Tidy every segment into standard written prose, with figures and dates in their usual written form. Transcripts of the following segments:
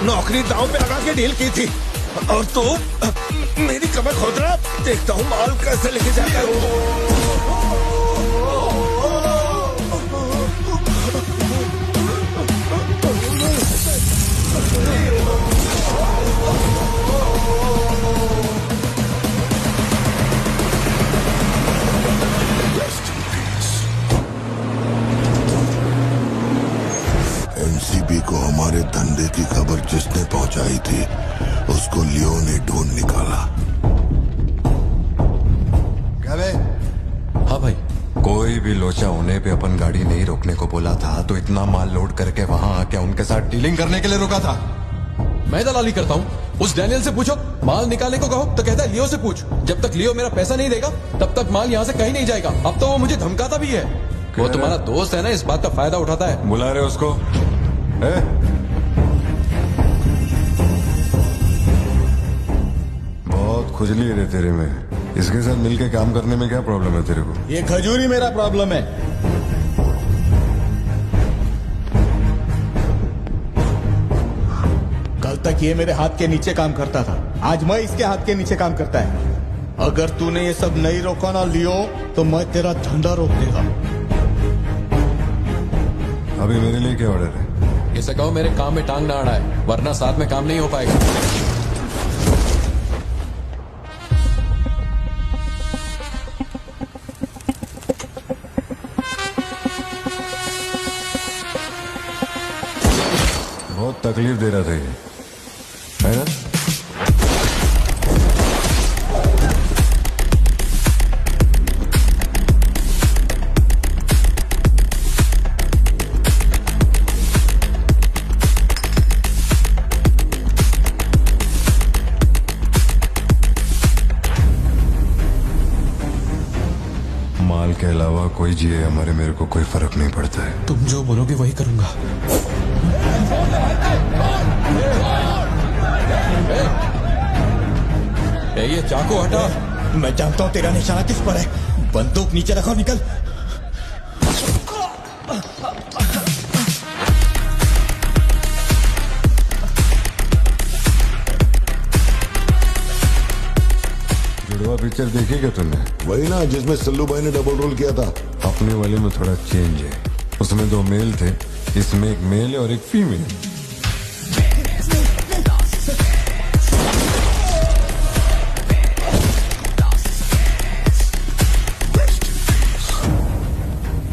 नौकरी दांव पे लगा के डील की थी और तू मेरी कमर खोद रहा। देखता हूँ माल कैसे लेके जाता है। एनसीबी को हमारे धंधे की खबर जिसने पहुंचाई थी उसको लियो ने ढूंढ निकाला। क्या बे? हाँ भाई, कोई भी लोचा होने पे अपन गाड़ी नहीं रोकने को बोला था तो इतना माल लोड करके वहाँ आके उनके साथ डीलिंग करने के लिए रुका था। मैं दलाली करता हूँ, उस डैनियल से पूछो। माल निकालने को कहो तो कहता है लियो से पूछ। जब तक लियो मेरा पैसा नहीं देगा तब तक माल यहाँ से कहीं नहीं जाएगा। अब तो वो मुझे धमकाता भी है। वो तुम्हारा दोस्त है ना, इस बात का फायदा उठाता है। बुला रहे उसको? बहुत खुजली है तेरे में। इसके साथ मिलके काम करने में क्या प्रॉब्लम है तेरे को? ये खजूरी मेरा प्रॉब्लम है। कल तक ये मेरे हाथ के नीचे काम करता था, आज मैं इसके हाथ के नीचे काम करता है। अगर तूने ये सब नहीं रोका ना लियो तो मैं तेरा धंधा रोक देगा। अभी मेरे लिए क्या ऑर्डर है? इसे कहो मेरे काम में टांग ना अड़ाए, वरना साथ में काम नहीं हो पाएगा। बहुत तकलीफ दे रहा था ये, है ना? माल के अलावा कोई जिए हमारे, मेरे को कोई फर्क नहीं पड़ता है। तुम जो बोलोगे वही करूंगा। ये चाकू हटा। मैं जानता हूँ तेरा निशाना किस पर है। बंदूक नीचे रखो, निकल। जुड़वा पिक्चर देखी क्या तुमने? वही ना जिसमें सल्लू भाई ने डबल रोल किया था। अपने वाले में थोड़ा चेंज है। उसमें 2 मेल थे, इसमें 1 मेल और 1 फीमेल।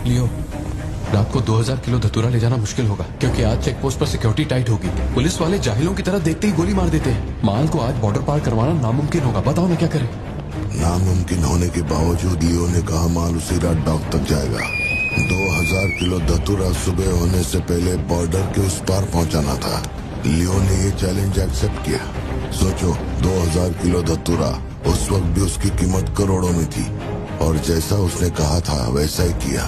लियो, रात को 2000 किलो धतूरा ले जाना मुश्किल होगा, क्योंकि आज चेक पोस्ट पर सिक्योरिटी टाइट होगी। पुलिस वाले जाहिलों की तरह देखते ही गोली मार देते हैं। माल को आज बॉर्डर पार करवाना नामुमकिन होगा। बताओ ना क्या करें? नामुमकिन होने के बावजूद लियो ने कहा माल उसी रात डॉक तक जाएगा। 2000 किलो धतूरा सुबह होने से पहले बॉर्डर के उस पार पहुंचाना था। लियो ने ये चैलेंज एक्सेप्ट किया। सोचो, 2000 किलो धतूरा, उस वक्त भी उसकी कीमत करोड़ों में थी और जैसा उसने कहा था वैसा ही किया।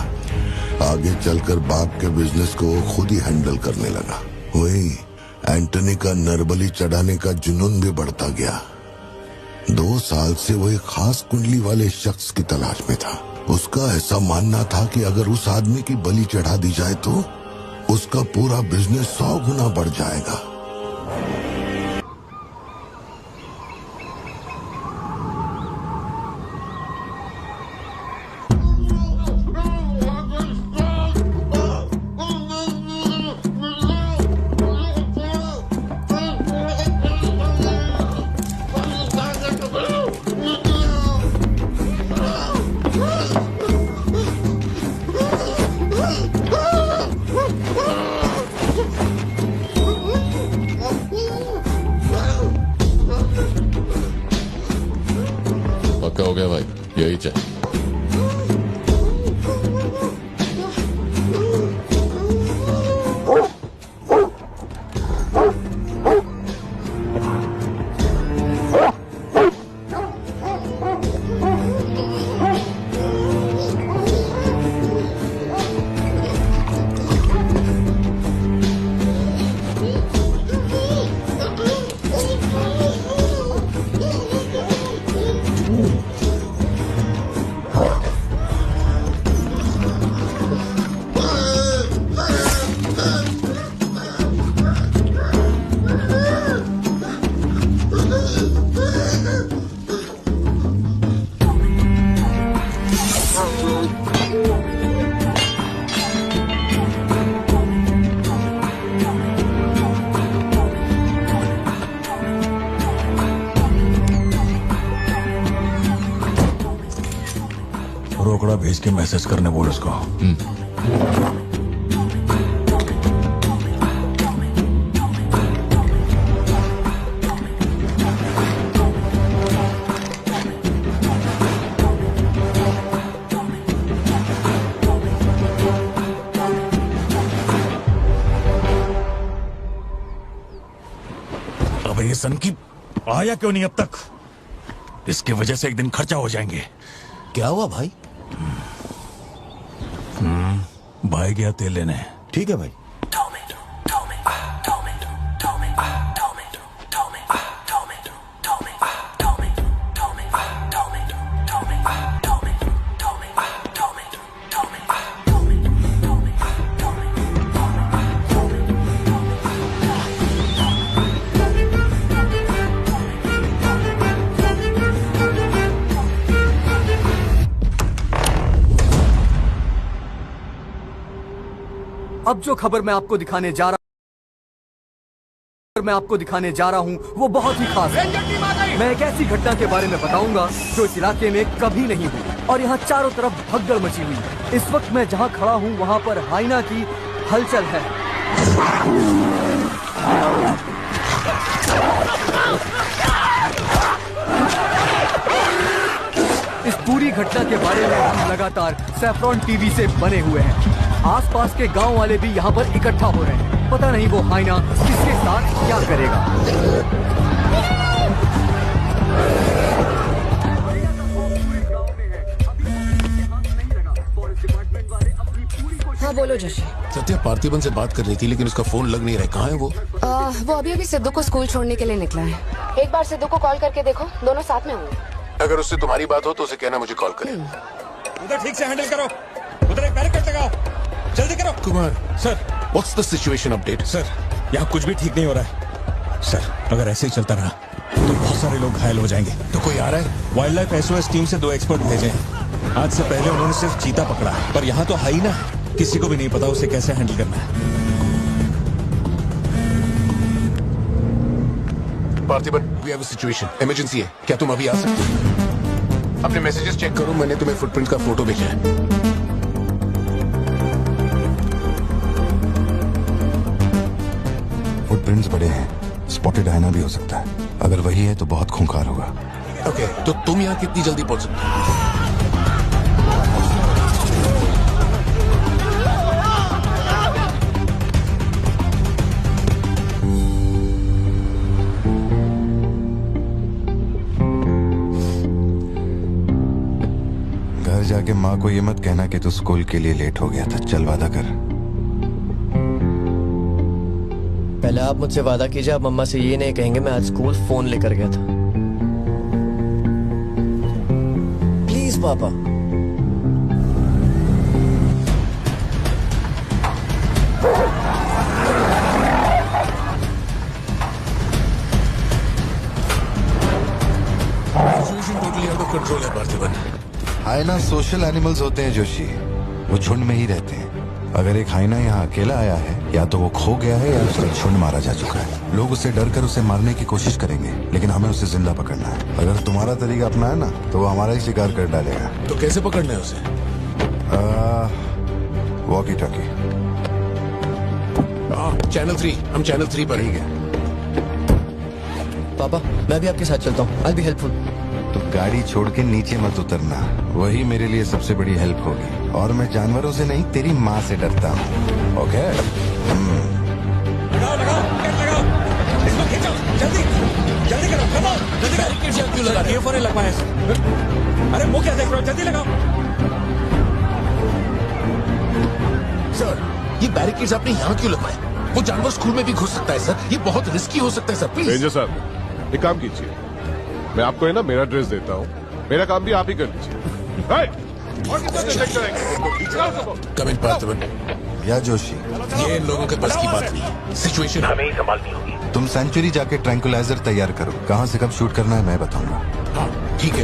आगे चलकर बाप के बिजनेस को वो खुद ही हैंडल करने लगा। वही एंटनी का नरबली चढ़ाने का जुनून भी बढ़ता गया। 2 साल से वो एक खास कुंडली वाले शख्स की तलाश में था। उसका ऐसा मानना था कि अगर उस आदमी की बलि चढ़ा दी जाए तो उसका पूरा बिजनेस 100 गुना बढ़ जाएगा। पक्का हो गया भाई, यही चाहिए। रोकड़ा भेज के मैसेज करने बोल उसको। अब ये सन की आया क्यों नहीं अब तक? इसकी वजह से एक दिन खर्चा हो जाएंगे। क्या हुआ भाई? भाई गया तेल लेने। ठीक है भाई। अब जो खबर मैं आपको दिखाने जा रहा हूं वो बहुत ही खास है। मैं एक ऐसी घटना के बारे में बताऊंगा जो इस इलाके में कभी नहीं हुई और यहाँ चारों तरफ भगदड़ मची हुई है। इस वक्त मैं जहाँ खड़ा हूँ वहाँ पर हाइना की हलचल है। इस पूरी घटना के बारे में हम लगातार सैफ्रॉन टीवी से बने हुए हैं। आसपास के गांव वाले भी यहाँ पर इकट्ठा हो रहे हैं। पता नहीं वो हाइना किसके साथ क्या करेगा। हाँ बोलो जोशी। सत्या पार्थिबन से बात कर रही थी लेकिन उसका फोन लग नहीं रहा है। कहाँ है वो? वो अभी सिद्धू को स्कूल छोड़ने के लिए निकला है। एक बार सिद्धू को कॉल करके देखो, दोनों साथ में होंगे। अगर उससे तुम्हारी बात हो तो उसे कहना मुझे कॉल करे। उधर ठीक से हैंडल करो, उधर एक बैरिकेड लगाओ, जल्दी करो। Kumar sir. What's the situation update? Sir यहाँ कुछ भी ठीक नहीं हो रहा है। सर अगर ऐसे ही चलता रहा तो बहुत सारे लोग घायल हो जाएंगे। तो कोई आ रहा है? वाइल्ड लाइफ SOS टीम से 2 एक्सपर्ट भेजे। आज से पहले उन्होंने सिर्फ चीता पकड़ा है, पर यहाँ तो हाइना है। किसी को भी नहीं पता उसे कैसे हैंडल करना है। Parthiban, we have a situation, emergency है। क्या तुम अभी आ सकते हो? अपने मैसेजेस चेक करो, मैंने तुम्हें फुटप्रिंट का फोटो भेजा है। फुटप्रिंट्स बड़े हैं, स्पॉटेड हाइना भी हो सकता है। अगर वही है तो बहुत खूंखार होगा। ओके, तो तुम यहाँ कितनी जल्दी पहुंच सकते हो? घर जाके माँ को ये मत कहना कि तू स्कूल के लिए लेट हो गया था। चल वादा कर। पहले आप मुझसे वादा कीजिए, आप मम्मा से ये नहीं कहेंगे मैं आज स्कूल फोन लेकर गया था। प्लीज पापा। Situation totally out of control है पार्थिबन। हाइना सोशल एनिमल्स होते हैं जोशी, वो झुंड में ही रहते हैं। अगर एक हाइना यहाँ अकेला आया है, या तो वो खो गया है या उसका झुंड मारा जा चुका है। लोग उससे डर कर उसे मारने की कोशिश करेंगे, लेकिन हमें उसे जिंदा पकड़ना है। अगर तुम्हारा तरीका अपनाया ना तो वो हमारा ही शिकार कर डालेगा। तो कैसे पकड़ना है उसे? Walkie talkie. चैनल 3, हम चैनल 3 पर ही गए। पापा मैं भी आपके साथ चलता हूँ, I'll be helpful। तो गाड़ी छोड़ के नीचे मत उतरना, वही मेरे लिए सबसे बड़ी हेल्प होगी। और मैं जानवरों से नहीं, तेरी माँ से डरता हूँ। ओके? लगाओ लगाओ, लगाओ, इसको खींचो, जल्दी जल्दी करो, करो, जल्दी करो। बैरिकेड यहाँ क्यों लगा रहे हो? ये लगवाए। अरे मुंह क्या देख रहे हो, जल्दी लगाओ। सर, ये बैरिकेड्स आपने यहाँ क्यों लगवाए? वो जानवर स्कूल में भी घुस सकता है सर, ये बहुत रिस्की हो सकता है सर, प्लीज। रेंजर साहब, एक काम कीजिए, मैं आपको है ना मेरा ड्रेस देता हूँ, मेरा काम भी आप ही कर लीजिए। कम इन पार्थिबन। या जोशी, ये इन लोगों के बस की बात नहीं है। सिचुएशन हमें ही संभालनी होगी। तुम सेंचुरी जाके ट्रैंकुलाइजर तैयार करो। कहाँ से कब शूट करना है मैं बताऊंगा। हाँ ठीक है।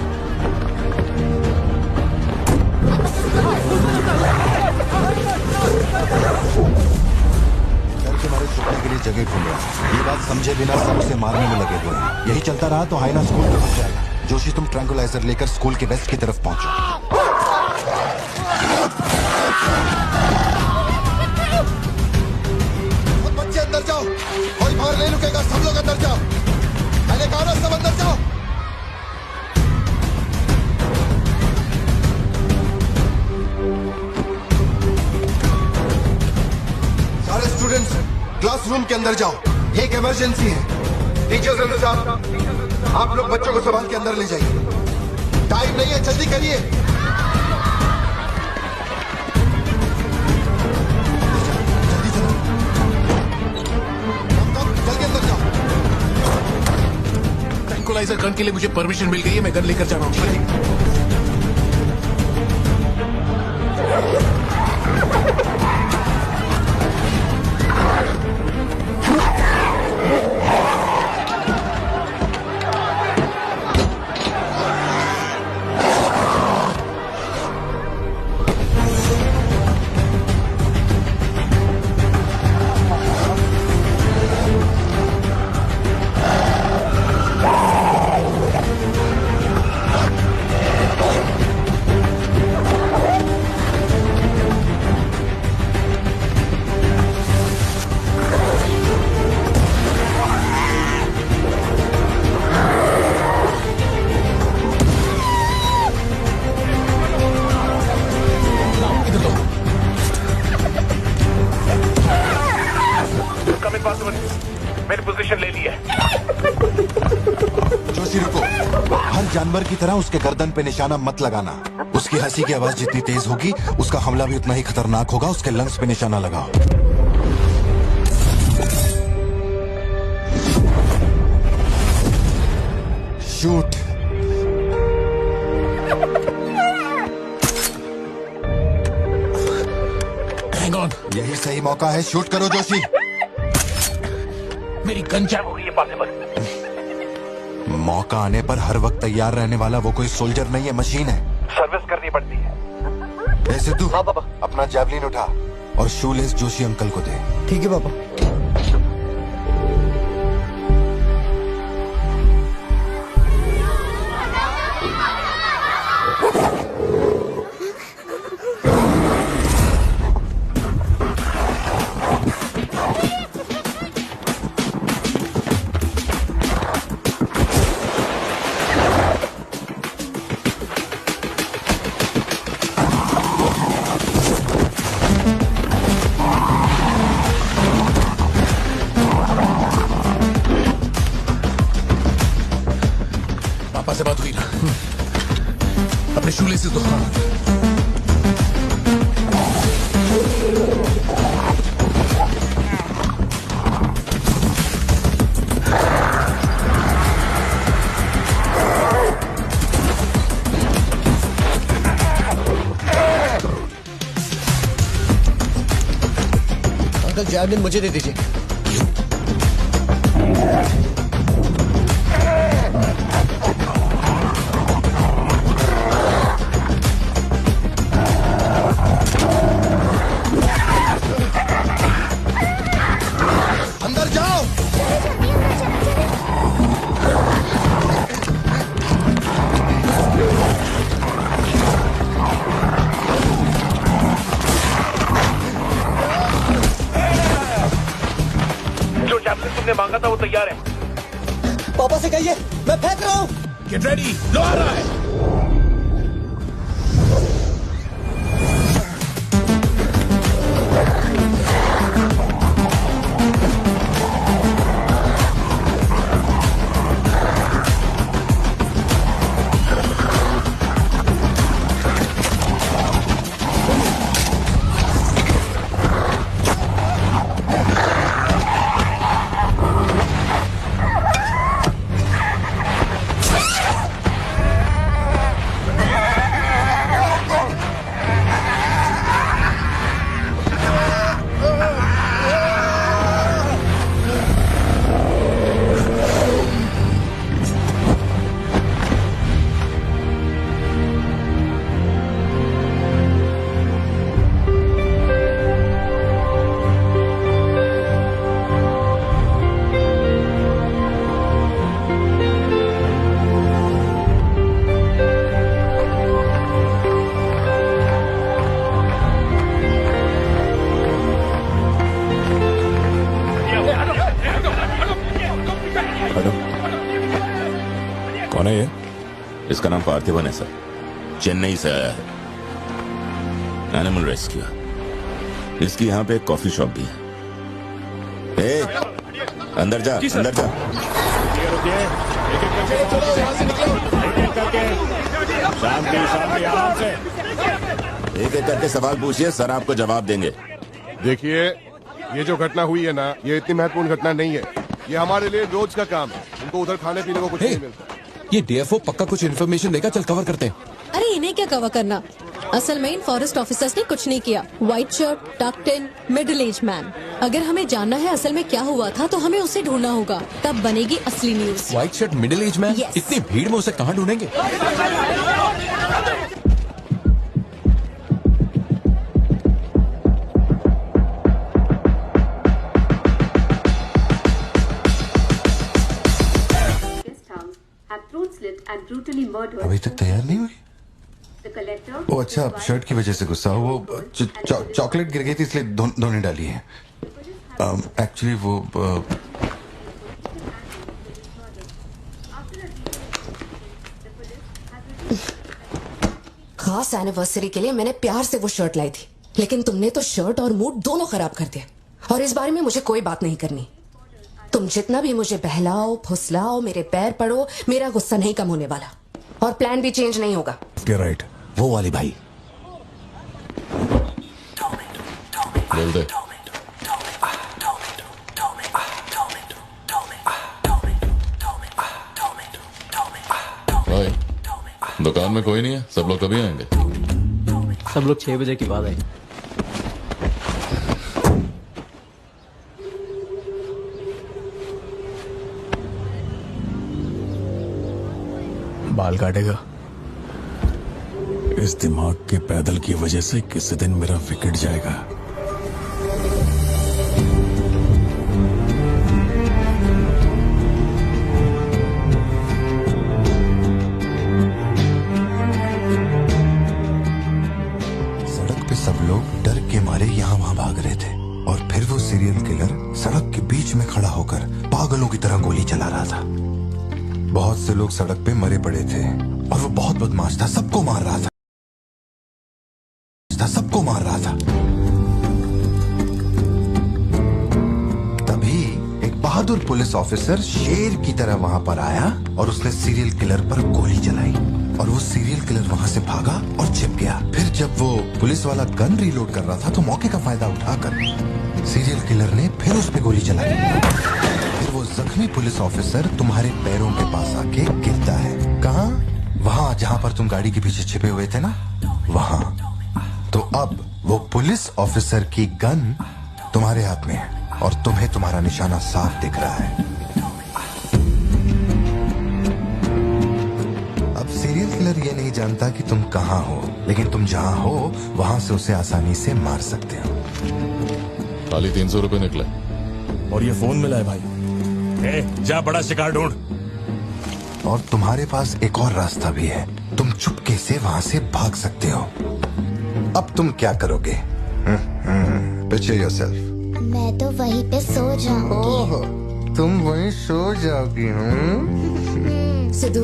घर के मारे छुपने के लिए जगह ढूंढ रहा है। ये बात समझे बिना सब उसे मारने में लगे हुए हैं। यही चलता रहा तो हाइना स्कूल तक पहुंच जाएगा। जोशी तुम ट्रैंकुलाइजर लेकर स्कूल के वेस्ट की तरफ पहुंचो। बच्चे अंदर जाओ, कोई बाहर नहीं रुकेगा, सब लोग अंदर जाओ। मैंने कहा ना सब अंदर जाओ। सारे स्टूडेंट्स क्लासरूम के अंदर जाओ, ये एक इमरजेंसी है। टीचर्स अंदर जाओ, आप लोग बच्चों को संभाल के अंदर ले जाइए। टाइम नहीं है, जल्दी करिए। जल्दी अंदर जाओ। ट्रैंकुलाइजर गन के लिए मुझे परमिशन मिल गई है, मैं गन लेकर जा रहा हूँ। मैंने पोजीशन ले ली है। जोशी रुको, हर जानवर की तरह उसके गर्दन पे निशाना मत लगाना। उसकी हंसी की आवाज जितनी तेज होगी, उसका हमला भी उतना ही खतरनाक होगा। उसके लंग्स पे निशाना लगाओ। शूट। हैंग ऑन, यही सही मौका है, शूट करो जोशी। मेरी गन जैम हो गई है पॉसिबल। मौका आने पर हर वक्त तैयार रहने वाला वो कोई सोल्जर नहीं है, मशीन है। सर्विस करनी पड़ती है। ऐसे तू हाँ पापा। अपना जैवलिन उठा और शूलेस जोशी अंकल को दे। ठीक है पापा। पापा से बात हुई ना? अपने शूलेसेस दो। अंकल जैवलिन मुझे दे दीजिए। अंदर जाओ। जो जैवलिन तुमने मांगा था वो तैयार है। पापा से कहिए मैं फेंक रहा हूँ। गेट रेडी, लो आ रहा है। कौन है ये? इसका नाम पार्थिवन है सर, चेन्नई से आया है, एनिमल रेस्क्यू। इसकी यहाँ पे एक कॉफी शॉप भी है। ए, अंदर जा, अंदर जा। एक एक करके सवाल पूछिए, सर आपको जवाब देंगे। देखिए, ये जो घटना हुई है ना, ये इतनी महत्वपूर्ण घटना नहीं है। ये हमारे लिए रोज का काम है। उनको उधर खाने पीने को कुछ नहीं मिलता। ये डीएफओ पक्का कुछ इन्फॉर्मेशन देगा, चल कवर करते हैं। अरे इन्हें क्या कवर करना, असल में इन फॉरेस्ट ऑफिसर्स ने कुछ नहीं किया। व्हाइट शर्ट, टक्ड इन, मिडिल एज मैन। अगर हमें जानना है असल में क्या हुआ था तो हमें उसे ढूंढना होगा, तब बनेगी असली news. White shirt, middle age man, इतनी भीड़ में उसे कहाँ ढूंढेंगे? अभी तक तैयार नहीं हुई? वो अच्छा, शर्ट की वजह से गुस्सा, वो चॉकलेट गिर गई थी इसलिए धोने डाली है। एक्चुअली वो खास एनिवर्सरी के लिए मैंने प्यार से वो शर्ट लाई थी, लेकिन तुमने तो शर्ट और मूड दोनों खराब कर दिया। और इस बारे में मुझे कोई बात नहीं करनी। तुम जितना भी मुझे बहलाओ, फुसलाओ, मेरे पैर पड़ो, मेरा गुस्सा नहीं कम होने वाला और प्लान भी चेंज नहीं होगा। राइट, वो वाली भाई बोल दे। भाई, दुकान में कोई नहीं है, सब लोग कभी आएंगे? सब लोग 6 बजे के बाद आएंगे। बाल काटेगा? इस दिमाग के पैदल की वजह से किसी दिन मेरा विकेट जाएगा। सड़क पे सब लोग डर के मारे यहाँ वहाँ भाग रहे थे और फिर वो सीरियल किलर सड़क के बीच में खड़ा होकर पागलों की तरह गोली चला रहा था। बहुत से लोग सड़क पे मरे पड़े थे और वो बहुत बदमाश था, सबको मार रहा था, सबको मार रहा था। तभी एक बहादुर पुलिस ऑफिसर शेर की तरह वहां पर आया और उसने सीरियल किलर पर गोली चलाई और वो सीरियल किलर वहां से भागा और छिप गया। फिर जब वो पुलिस वाला गन रीलोड कर रहा था तो मौके का फायदा उठाकर सीरियल किलर ने फिर उस पे गोली चलाई। फिर वो जख्मी पुलिस ऑफिसर तुम्हारे पैरों के पास आके गिरता है। कहाँ? वहाँ जहाँ पर तुम गाड़ी के पीछे छिपे हुए थे ना, वहाँ। तो अब वो पुलिस ऑफिसर की गन तुम्हारे हाथ में है और तुम्हें तुम्हारा निशाना साफ दिख रहा है। अब सीरियल किलर ये नहीं जानता कि तुम कहाँ हो, लेकिन तुम जहाँ हो वहाँ से उसे आसानी से मार सकते हो। खाली 300 रुपए निकले और ये फोन मिला है भाई। जा बड़ा शिकार ढूंढ। और तुम्हारे पास एक और रास्ता भी है, तुम चुपके से वहाँ से भाग सकते हो। अब तुम क्या करोगे? Picture yourself. मैं तो वहीं पे सो जाऊंगी। तुम वहीं सो जाओगी? सिद्धू,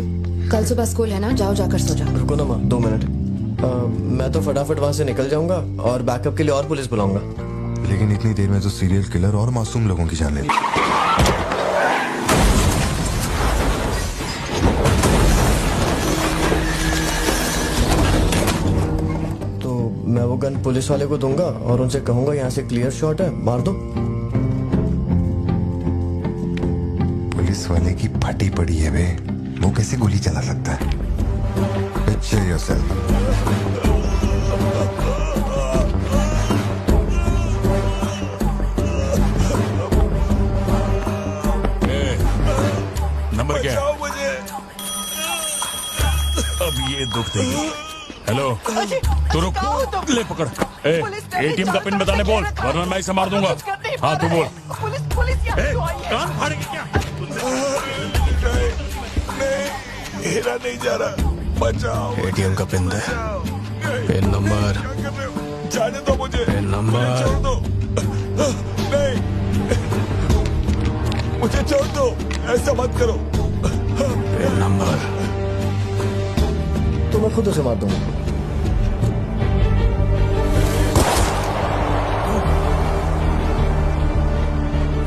कल सुबह स्कूल है ना, जाओ जाकर सो जाओ। रुको ना माँ, 2 मिनट। मैं तो फटाफट वहाँ से निकल जाऊंगा और बैकअप के लिए और पुलिस बुलाऊंगा। लेकिन इतनी देर में तो सीरियल किलर और मासूम लोगों की जान ले ली। मैं वो गन पुलिस वाले को दूंगा और उनसे कहूंगा यहाँ से क्लियर शॉट है, मार दो। पुलिस वाले की फटी पड़ी है बे, वो कैसे गोली चला सकता है? Picture yourself. नंबर क्या है? अब ये दुख देगी। हेलो, तू रुक, ले पकड़। एटीएम का पिन बताने बोल, वरना मैं इसे मार दूंगा। हाँ तू बोल। कान फाड़ेगी क्या? मेरा नहीं जा रहा, बचाओ। एटीएम का पिन दे। Pin number. जाने दो मुझे। Pin number. छोड़ दो। नहीं, मुझे छोड़ दो, ऐसा मत करो। Pin number. मैं खुद उसे मार दूंगा।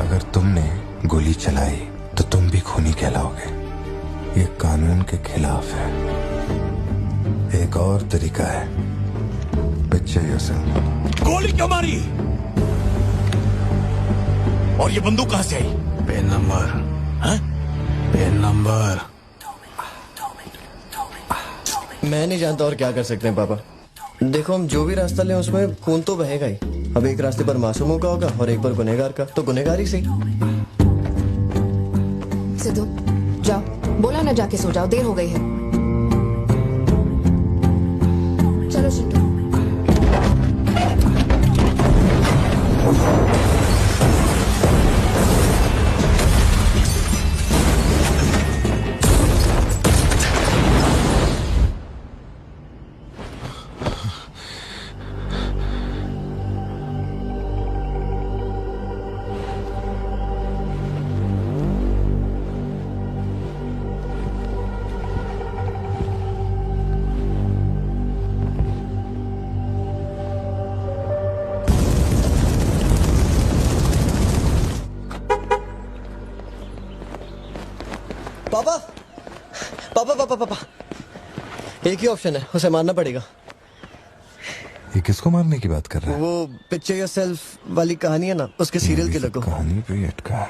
अगर तुमने गोली चलाई तो तुम भी खूनी कहलाओगे। ये कानून के खिलाफ है। एक और तरीका है, पिक्चर योरसेल्फ। गोली क्यों मारी? और ये बंदूक कहां से आई? Pen number, pen number. मैं नहीं जानता और क्या कर सकते हैं पापा। देखो हम जो भी रास्ता लें उसमें खून तो बहेगा ही। अब एक रास्ते पर मासूमों का होगा और एक पर गुनहगार का, तो गुनहगार ही सही। सिद्धू जाओ, बोला ना जाके सो जाओ, देर हो गई है। चलो सिद्धू। पापा पापा पापा पापा, एक ही ऑप्शन है, उसे मारना पड़ेगा। ये किसको मारने की बात कर रहा है? वो पिक्चर योरसेल्फ वाली कहानी है ना, उसके सीरियल किलर को। कहानी पे ही अटका है।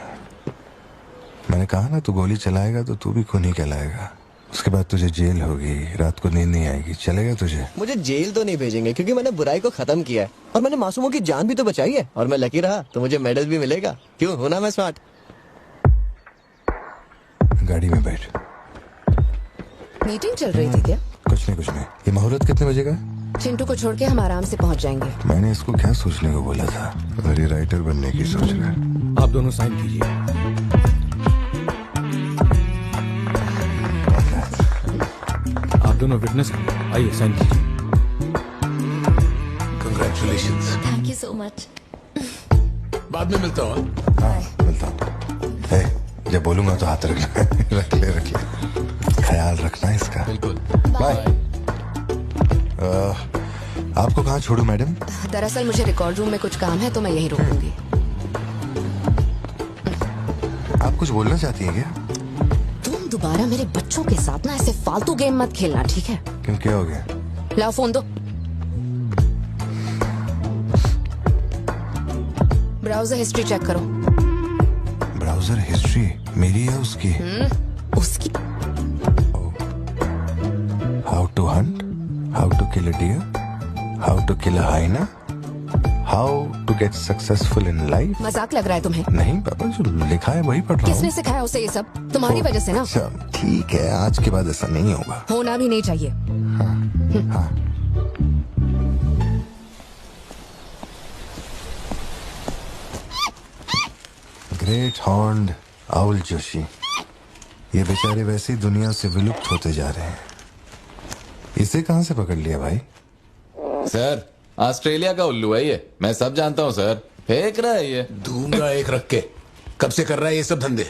मैंने कहा ना, तू गोली चलाएगा तो तू भी खूनी कहलाएगा। उसके बाद तुझे जेल होगी, रात को नींद नहीं आएगी। चलेगा तुझे? मुझे जेल तो नहीं भेजेंगे क्योंकि मैंने बुराई को खत्म किया है और मैंने मासूमों की जान भी तो बचाई है। और मैं लकी रहा तो मुझे मेडल भी मिलेगा। क्यों, हूं ना मैं स्मार्ट? गाड़ी में बैठ। मीटिंग चल रही थी क्या? कुछ नहीं। ये मुहूर्त कितने बजे का? चिंटू को छोड़ के हम आराम से पहुंच जाएंगे। मैंने इसको क्या सोचने को बोला था? मेरी राइटर बनने की सोच रहा है। आप दोनों साइन कीजिए। आप दोनों विटनेस, आइए साइन कीजिए। Congratulations. Thank you so much. बाद में मिलता हूँ। हाँ मिलता हूँ। जब बोलूंगा तो हाथ रखना। रख ले ख्याल रखना इसका। बिल्कुल। बाय। आपको कहाँ छोड़ूं मैडम? दरअसल मुझे रिकॉर्ड रूम में कुछ काम है तो मैं यहीं रुकूंगी। आप कुछ बोलना चाहती हैं क्या? तुम दोबारा मेरे बच्चों के साथ ना ऐसे फालतू गेम मत खेलना, ठीक है? क्यों, क्या हो गया? लाओ फोन दो। ब्राउजर हिस्ट्री चेक करो। ब्राउजर हिस्ट्री मेरी है उसकी? उसकी? How to hunt, how to kill a deer, how to kill a hyena, how to get successful in life. मजाक लग रहा है तुम्हें? नहीं पापा, जो लिखा है वही पढ़ रहा हूँ। किसने सिखाया उसे ये सब? तुम्हारी वजह से ना। अच्छा ठीक है, आज के बाद ऐसा नहीं होगा। होना भी नहीं चाहिए। हाँ। ग्रेट हॉर्न्ड आउल जोशी, ये बेचारे वैसे ही दुनिया से विलुप्त होते जा रहे हैं। इसे कहां से पकड़ लिया भाई? सर ऑस्ट्रेलिया का उल्लू है ये, मैं सब जानता हूँ सर। फेंक रहा है ये। दूंगा एक रख के। कब से कर रहा है ये सब धंधे?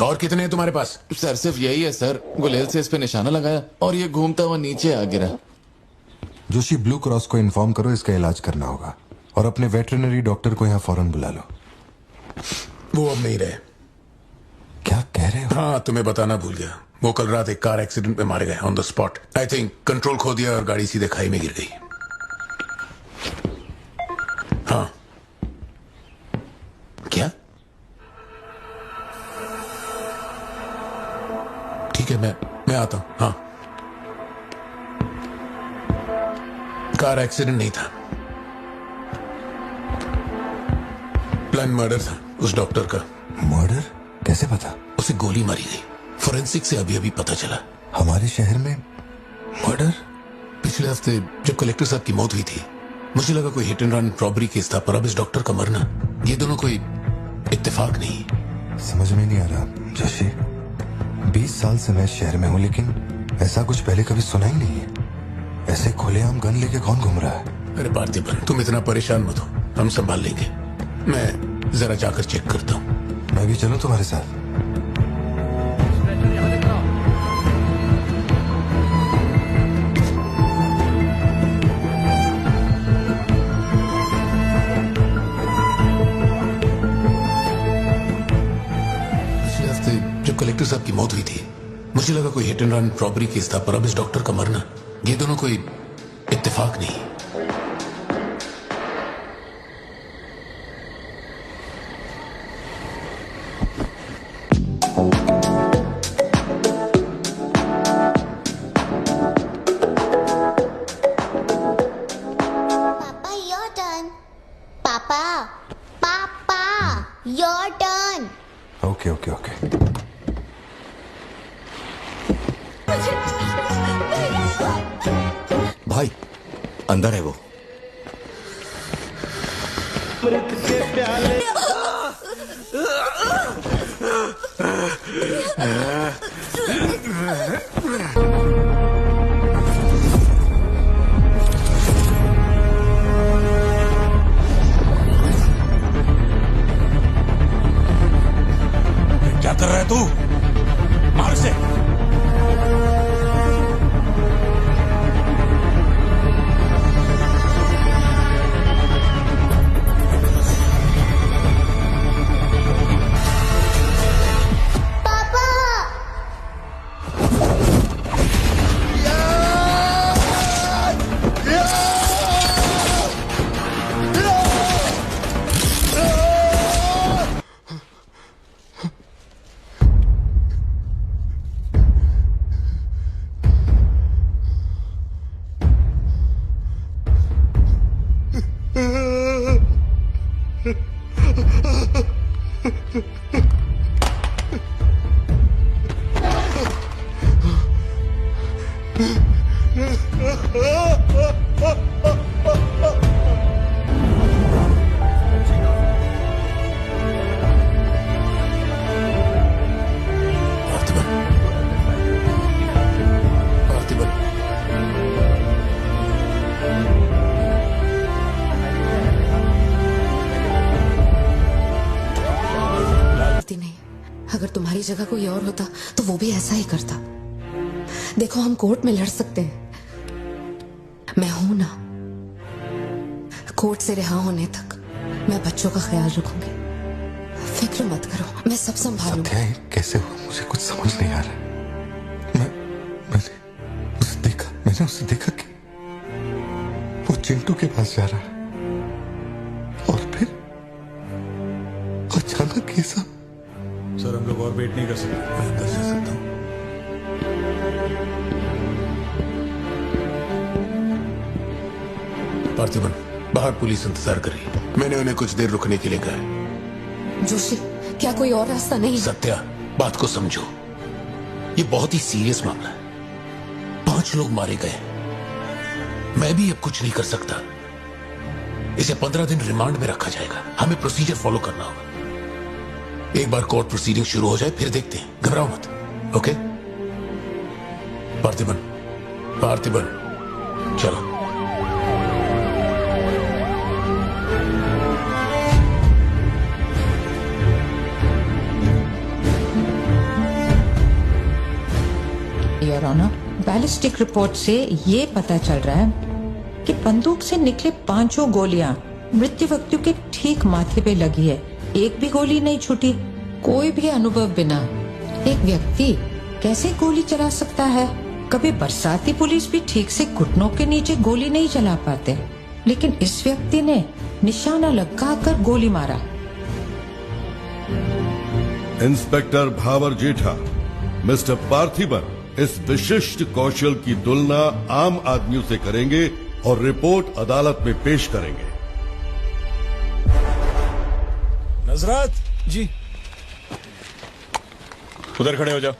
और कितने हैं तुम्हारे पास? सर सिर्फ यही है सर। गुलेल से इस पे निशाना लगाया और ये घूमता हुआ नीचे आ गिरा। जोशी, ब्लू क्रॉस को इन्फॉर्म करो, इसका इलाज करना होगा। और अपने वेटरनरी डॉक्टर को यहाँ फौरन बुला लो। वो अब नहीं रहे। क्या कह रहे हो? हाँ, तुम्हें बताना भूल गया। वो कल रात एक कार एक्सीडेंट में मारे गए on the spot. I think control खो दिया और गाड़ी सीधे खाई में गिर गई। हाँ। क्या? ठीक है, मैं आता हूं। हाँ, कार एक्सीडेंट नहीं था, प्लान मर्डर था उस डॉक्टर का। मर्डर? कैसे पता? उसे गोली मारी गई। फोरेंसिक से अभी अभी पता चला। हमारे शहर में मर्डर? पिछले हफ्ते जब कलेक्टर साहब की मौत हुई थी, मुझे लगा कोई hit and run robbery case था, पर अब इस डॉक्टर का मरना, ये दोनों कोई इत्तेफाक नहीं। समझ में नहीं आ रहा जोशी। 20 साल से मैं इस शहर में हूँ, लेकिन ऐसा कुछ पहले कभी सुना ही नहीं है। ऐसे खुलेआम गन लेके कौन घूम रहा है? अरे पार्थिबन, तुम इतना परेशान मत हो, हम संभाल लेंगे। मैं जरा जाकर चेक करता हूँ। मैं भी चलूं तुम्हारे साथ? कलेक्टर साहब की मौत हुई थी मुझे लगा कोई hit and run robbery case था, पर अब इस डॉक्टर का मरना, ये दोनों कोई इत्तेफाक नहीं। Papa, your turn. Papa, Papa, your turn. Okay okay okay. भाई अंदर है वो। क्या कर रहा है तू? मार से। अगर तुम्हारी जगह कोई और होता तो वो भी ऐसा ही करता। देखो हम कोर्ट में लड़ सकते हैं, मैं हूं ना। कोर्ट से रिहा होने तक मैं बच्चों का ख्याल रखूंगी, फिक्र मत करो, मैं सब संभालूंगी। सत्या, ये कैसे हुआ मुझे कुछ समझ नहीं आ रहा। मैंने उसे देखा कि वो चिंटू के पास जा रहा है और फिर अचानक ये सब। सर हम लोग और वेट नहीं कर सकते। मैं अंदर जा सकता हूँ? पार्थिबन, बाहर पुलिस इंतजार कर रही है। मैंने उन्हें कुछ देर रुकने के लिए कहा है। जोशी, क्या कोई और रास्ता नहीं? सत्या, बात को समझो, ये बहुत ही सीरियस मामला है। 5 लोग मारे गए, मैं भी अब कुछ नहीं कर सकता। इसे 15 दिन रिमांड में रखा जाएगा। हमें प्रोसीजर फॉलो करना होगा। एक बार कोर्ट प्रोसीडिंग शुरू हो जाए फिर देखते हैं, घबराओ मत। ओके पार्थिबन, पार्थिबन चलो। योर ऑनर, बैलिस्टिक रिपोर्ट से ये पता चल रहा है कि बंदूक से निकले 5 गोलियां मृत्यु व्यक्ति के ठीक माथे पे लगी है। एक भी गोली नहीं छूटी। कोई भी अनुभव बिना एक व्यक्ति कैसे गोली चला सकता है? कभी बरसाती पुलिस भी ठीक से घुटनों के नीचे गोली नहीं चला पाते, लेकिन इस व्यक्ति ने निशाना लगाकर गोली मारा। इंस्पेक्टर भावर जेठा, मिस्टर पार्थिबन इस विशिष्ट कौशल की तुलना आम आदमियों से करेंगे और रिपोर्ट अदालत में पेश करेंगे। नजरत जी, उधर खड़े हो जाओ।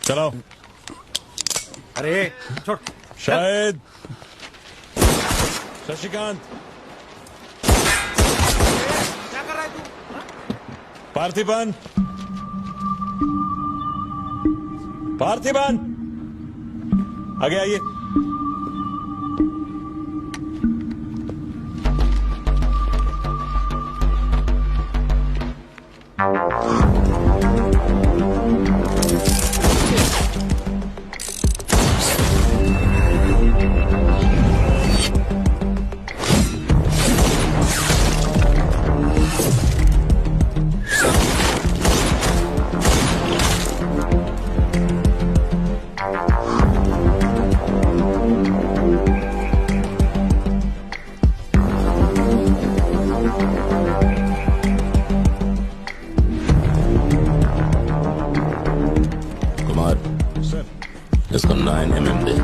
चलाओ। अरे छोड़। शायद शशिकांत, क्या कर रहा है तू? पार्थिबन, पार्थिबन आगे आइए। इसको 9 mm दे।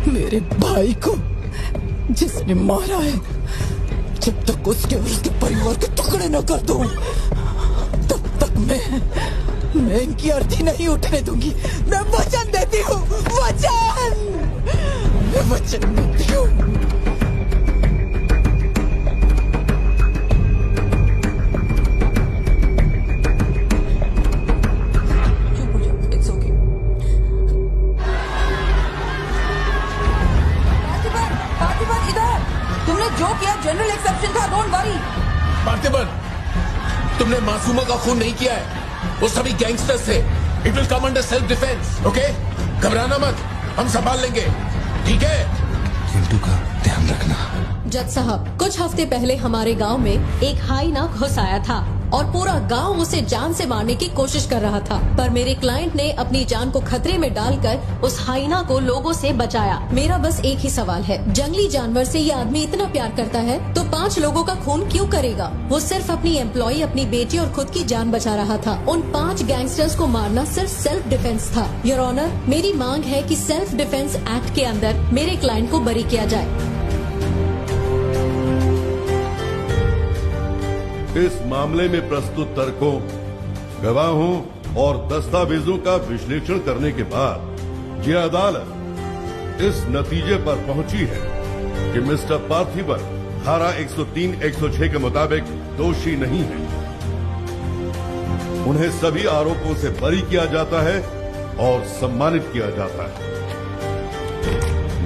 मेरे भाई को जिसने मारा है, जब तक उसके और उसके परिवार के टुकड़े न कर दूं, तब तक मैं इनकी अर्थी नहीं उठने दूंगी। मैं वचन देती हूँ, मैं वचन देती हूँ। जो किया जनरल एक्सेप्शन था, डोंट वरी। पार्थिबन, तुमने मासूमों का खून नहीं किया है, वो सभी गैंगस्टर्स थे। It will come under self defence, okay? घबराना मत, हम संभाल लेंगे, ठीक है? चिंटू का ध्यान रखना। जज साहब, कुछ हफ्ते पहले हमारे गांव में एक हाइना घुस आया था और पूरा गांव उसे जान से मारने की कोशिश कर रहा था, पर मेरे क्लाइंट ने अपनी जान को खतरे में डालकर उस हाइना को लोगों से बचाया। मेरा बस एक ही सवाल है, जंगली जानवर से ये आदमी इतना प्यार करता है तो 5 लोगों का खून क्यों करेगा? वो सिर्फ अपनी एम्प्लॉय, अपनी बेटी और खुद की जान बचा रहा था। उन 5 गैंगस्टर्स को मारना सिर्फ सेल्फ डिफेंस था। योर ऑनर, मेरी मांग है कि सेल्फ डिफेंस एक्ट के अंदर मेरे क्लाइंट को बरी किया जाए। इस मामले में प्रस्तुत तर्कों, गवाहों और दस्तावेजों का विश्लेषण करने के बाद ये अदालत इस नतीजे पर पहुंची है कि मिस्टर पार्थिबन धारा 103-106 के मुताबिक दोषी नहीं है। उन्हें सभी आरोपों से बरी किया जाता है और सम्मानित किया जाता है।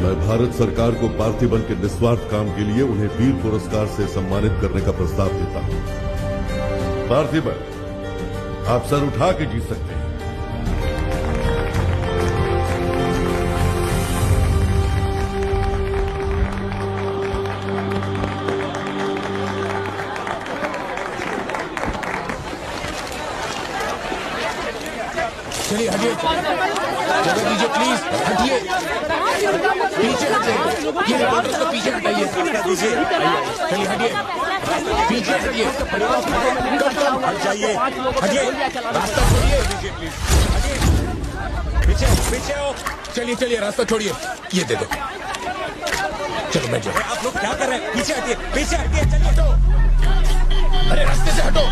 मैं भारत सरकार को पार्थिबन के निस्वार्थ काम के लिए उन्हें वीर पुरस्कार से सम्मानित करने का प्रस्ताव देता हूं। पार्थिबन, आप सर उठा के जीत सकते हैं। चलिए हटिए, जगह दीजिए प्लीज, हटिए, पीछे हटिए, ये रिपोर्टर्स को पीछे हटाइए, चलिए हटिए, पीछे हटिए, हट जाइए, हटिए, रास्ता छोड़िए, पीछे पीछे हो, चलिए रास्ता छोड़िए, ये दे दो, चलो बैठ जाओ। आप लोग क्या कर रहे हैं? पीछे हटिए, चलिए हटो, अरे रास्ते से हटो।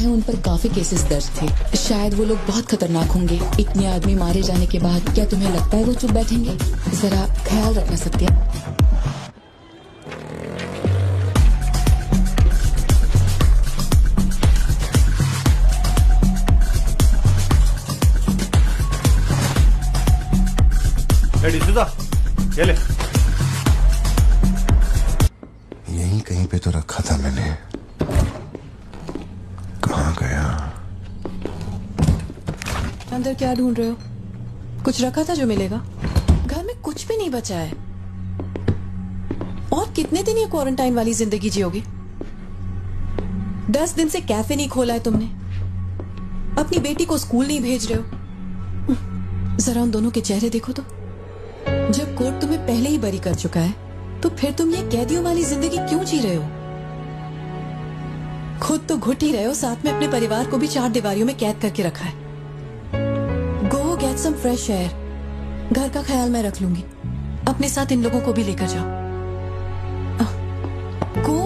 उन पर काफी केसेस दर्ज थे, शायद वो लोग बहुत खतरनाक होंगे। इतने आदमी मारे जाने के बाद क्या तुम्हें लगता है वो चुप बैठेंगे? जरा ख्याल रखना सत्या। ये ले। यहीं कहीं पे तो रखा था मैंने, कहाँ गया? अंदर क्या ढूंढ रहे हो? कुछ रखा था जो मिलेगा? घर में कुछ भी नहीं बचा है। और कितने दिन ये क्वारंटाइन वाली जिंदगी जियोगी? 10 दिन से कैफे नहीं खोला है तुमने, अपनी बेटी को स्कूल नहीं भेज रहे हो। जरा उन दोनों के चेहरे देखो तो। जब कोर्ट तुम्हें पहले ही बरी कर चुका है तो फिर तुम ये कैदियों वाली जिंदगी क्यों जी रहे हो? खुद तो घुट ही रहे हो, साथ में अपने परिवार को भी 4 दीवारियों में कैद करके रखा है। Go get some fresh air. घर का ख्याल मैं रख लूंगी, अपने साथ इन लोगों को भी लेकर जाओ। गो।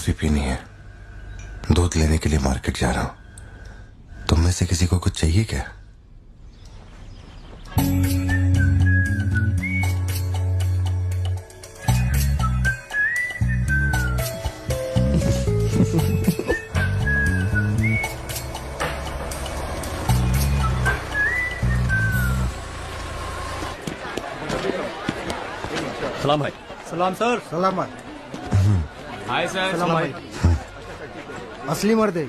कॉफी पीनी है, दूध लेने के लिए मार्केट जा रहा हूं। तुम में से किसी को कुछ चाहिए क्या? सलाम भाई। सलाम सर। सलाम भाई। Hi sir. सलाम भाई। असली मर्द है।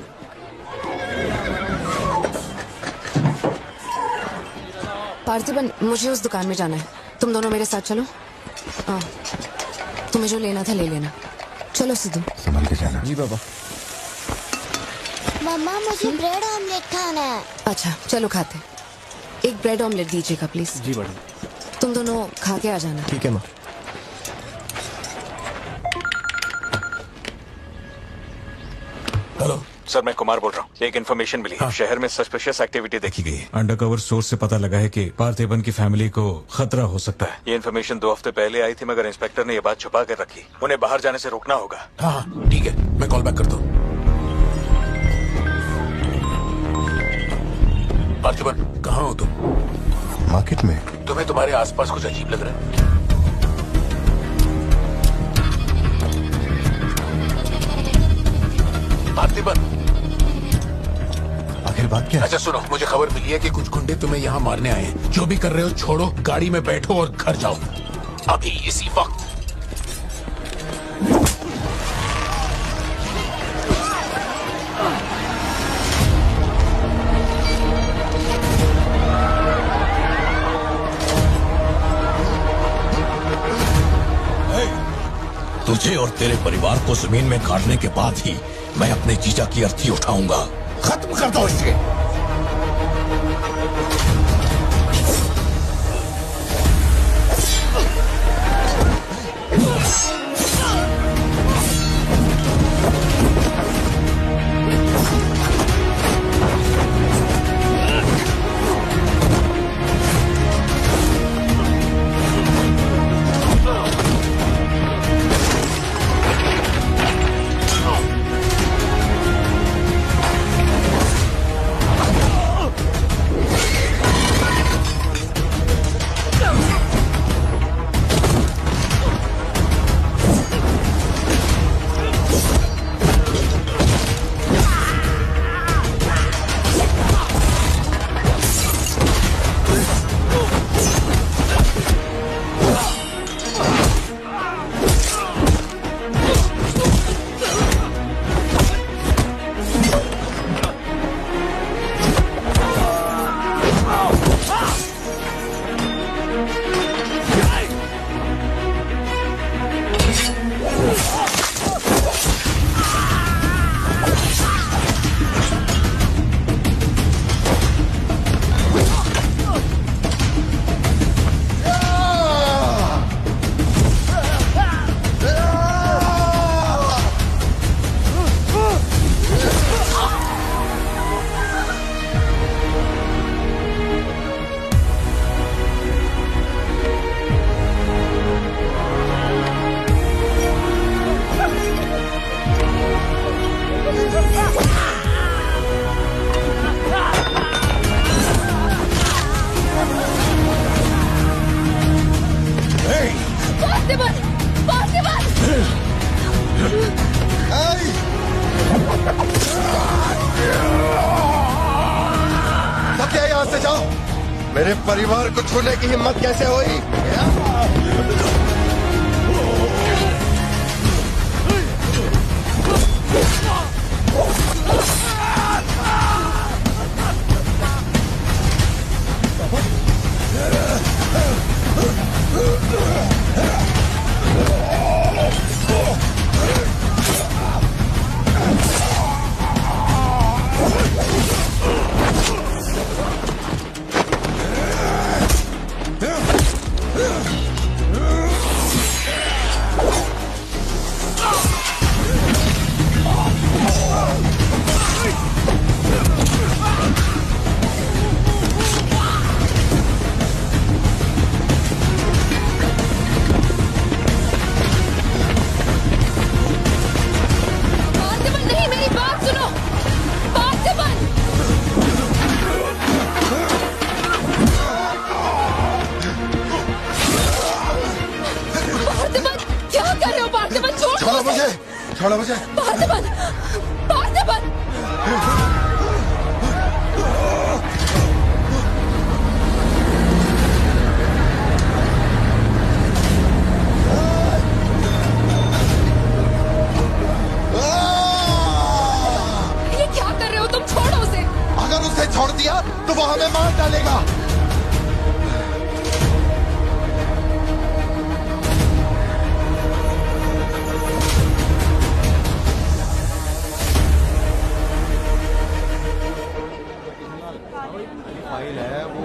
पार्थिबन, मुझे उस दुकान में जाना है, तुम दोनों मेरे साथ चलो। तुम्हें जो लेना था ले लेना। चलो सिद्धू। संभल के जाना। जी बाबा। मम्मा मुझे ब्रेड ऑमलेट खाना है। अच्छा चलो खाते। एक ब्रेड ऑमलेट दीजिएगा प्लीज। जी मैडम। तुम दोनों खा के आ जाना। ठीक है माँ। हेलो सर, मैं कुमार बोल रहा हूँ। एक इन्फॉर्मेशन मिली है। शहर में सस्पिशियस एक्टिविटी देखी गई है। अंडरकवर सोर्स से पता लगा है कि पार्थिबन की फैमिली को खतरा हो सकता है। ये इन्फॉर्मेशन 2 हफ्ते पहले आई थी, मगर इंस्पेक्टर ने ये बात छुपा कर रखी। उन्हें बाहर जाने से रोकना होगा। हाँ ठीक है, मैं कॉल बैक करता हूँ। पार्थिबन, कहाँ हो तुम? मार्केट में। तुम्हें तुम्हारे आसपास कुछ अजीब लग रहा है? पार्थिबन, आखिर बात क्या है? अच्छा सुनो, मुझे खबर मिली है कि कुछ गुंडे तुम्हें यहाँ मारने आए हैं। जो भी कर रहे हो छोड़ो, गाड़ी में बैठो और घर जाओ अभी इसी वक्त। तुझे और तेरे परिवार को जमीन में गाड़ने के बाद ही मैं अपने जीजा की अर्थी उठाऊंगा। खत्म कर दो इसे। मेरे परिवार को छूने की हिम्मत कैसे हुई? खड़ा हो जाए। पार्थिबन! पार्थिबन! ये क्या कर रहे हो तुम? छोड़ो उसे। अगर उसे छोड़ दिया तो वो हमें मार डालेगा। फाइल है वो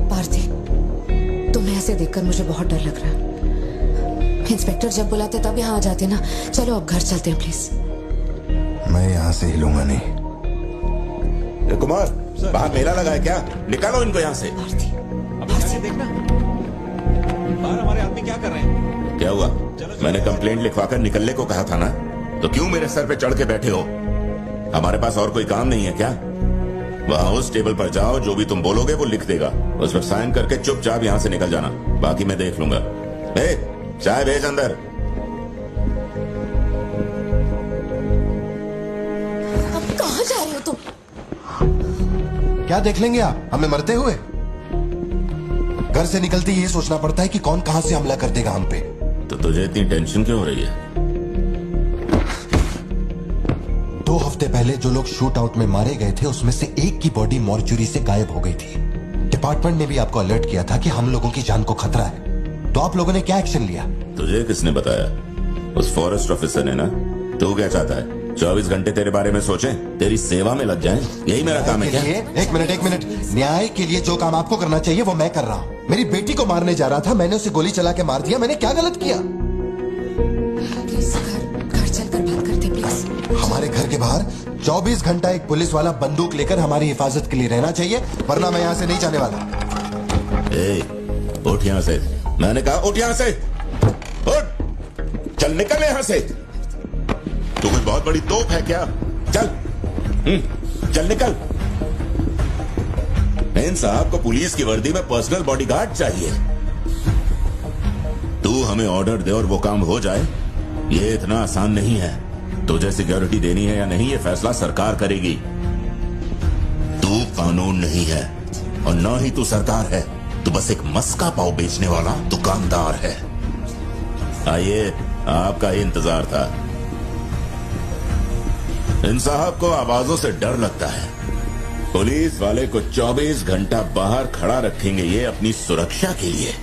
पार्थी, तुम्हें ऐसे देखकर मुझे बहुत डर लग रहा है। इंस्पेक्टर जब बुलाते तब यहाँ आ जाते ना। चलो अब घर चलते हैं प्लीज। मैं यहाँ से हिलूंगा नहीं। कुमार, बाहर मेला लगा है क्या? निकालो इनको यहाँ से। देखना बाहर हमारे आदमी क्या कर रहे हैं। क्या हुआ? मैंने कंप्लेंट लिखवाकर निकलने को कहा था ना, तो क्यों मेरे सर पे चढ़ के बैठे हो? हमारे पास और कोई काम नहीं है क्या? वहाँ उस टेबल पर जाओ, जो भी तुम बोलोगे वो लिख देगा। उस पर साइन करके चुपचाप यहाँ से निकल जाना, बाकी मैं देख लूंगा। चाय भेज अंदर। अब कहाँ जा रहे हो तुम? क्या देख लेंगे आप हमें मरते हुए? घर से निकलते ये सोचना पड़ता है कि कौन कहां से हमला कर देगा हम पे। तो तुझे इतनी टेंशन क्यों हो रही है? 2 हफ्ते पहले जो लोग शूट आउट में मारे गए थे उसमें से एक की बॉडी मॉर्चुरी से गायब हो गई थी। डिपार्टमेंट ने भी आपको अलर्ट किया था कि हम लोगों की जान को खतरा है, तो आप लोगों ने क्या एक्शन लिया? तुझे किसने बताया? उस फॉरेस्ट ऑफिसर ने ना। तू क्या चाहता है? 24 घंटे तेरे बारे में सोचें, तेरी सेवा में लग जाएं? यही मेरा काम है क्या? एक मिनट। न्याय के लिए जो काम आपको करना चाहिए वो मैं कर रहा हूँ। मेरी बेटी को मारने जा रहा था, मैंने उसे गोली चला के मार दिया। मैंने क्या गलत किया? प्लीज घर चलकर बात करते प्लीज। हमारे घर के बाहर 24 घंटा एक पुलिस वाला बंदूक लेकर हमारी हिफाजत के लिए रहना चाहिए, वरना मैं यहाँ से नहीं जाने वाला। उठ यहाँ से। मैंने कहा उठ यहाँ से। उठ, चल निकल यहाँ से। तू कोई बहुत बड़ी तोप है क्या? चल चल निकल। इन साहब को पुलिस की वर्दी में पर्सनल बॉडीगार्ड चाहिए। तू हमें ऑर्डर दे और वो काम हो जाए, ये इतना आसान नहीं है। तुझे सिक्योरिटी देनी है या नहीं, ये फैसला सरकार करेगी। तू कानून नहीं है और ना ही तू सरकार है। तू बस एक मस्का पाव बेचने वाला दुकानदार है। आइए, आपका ही इंतजार था। इन साहब को आवाजों से डर लगता है। पुलिस वाले को 24 घंटा बाहर खड़ा रखेंगे ये अपनी सुरक्षा के लिए,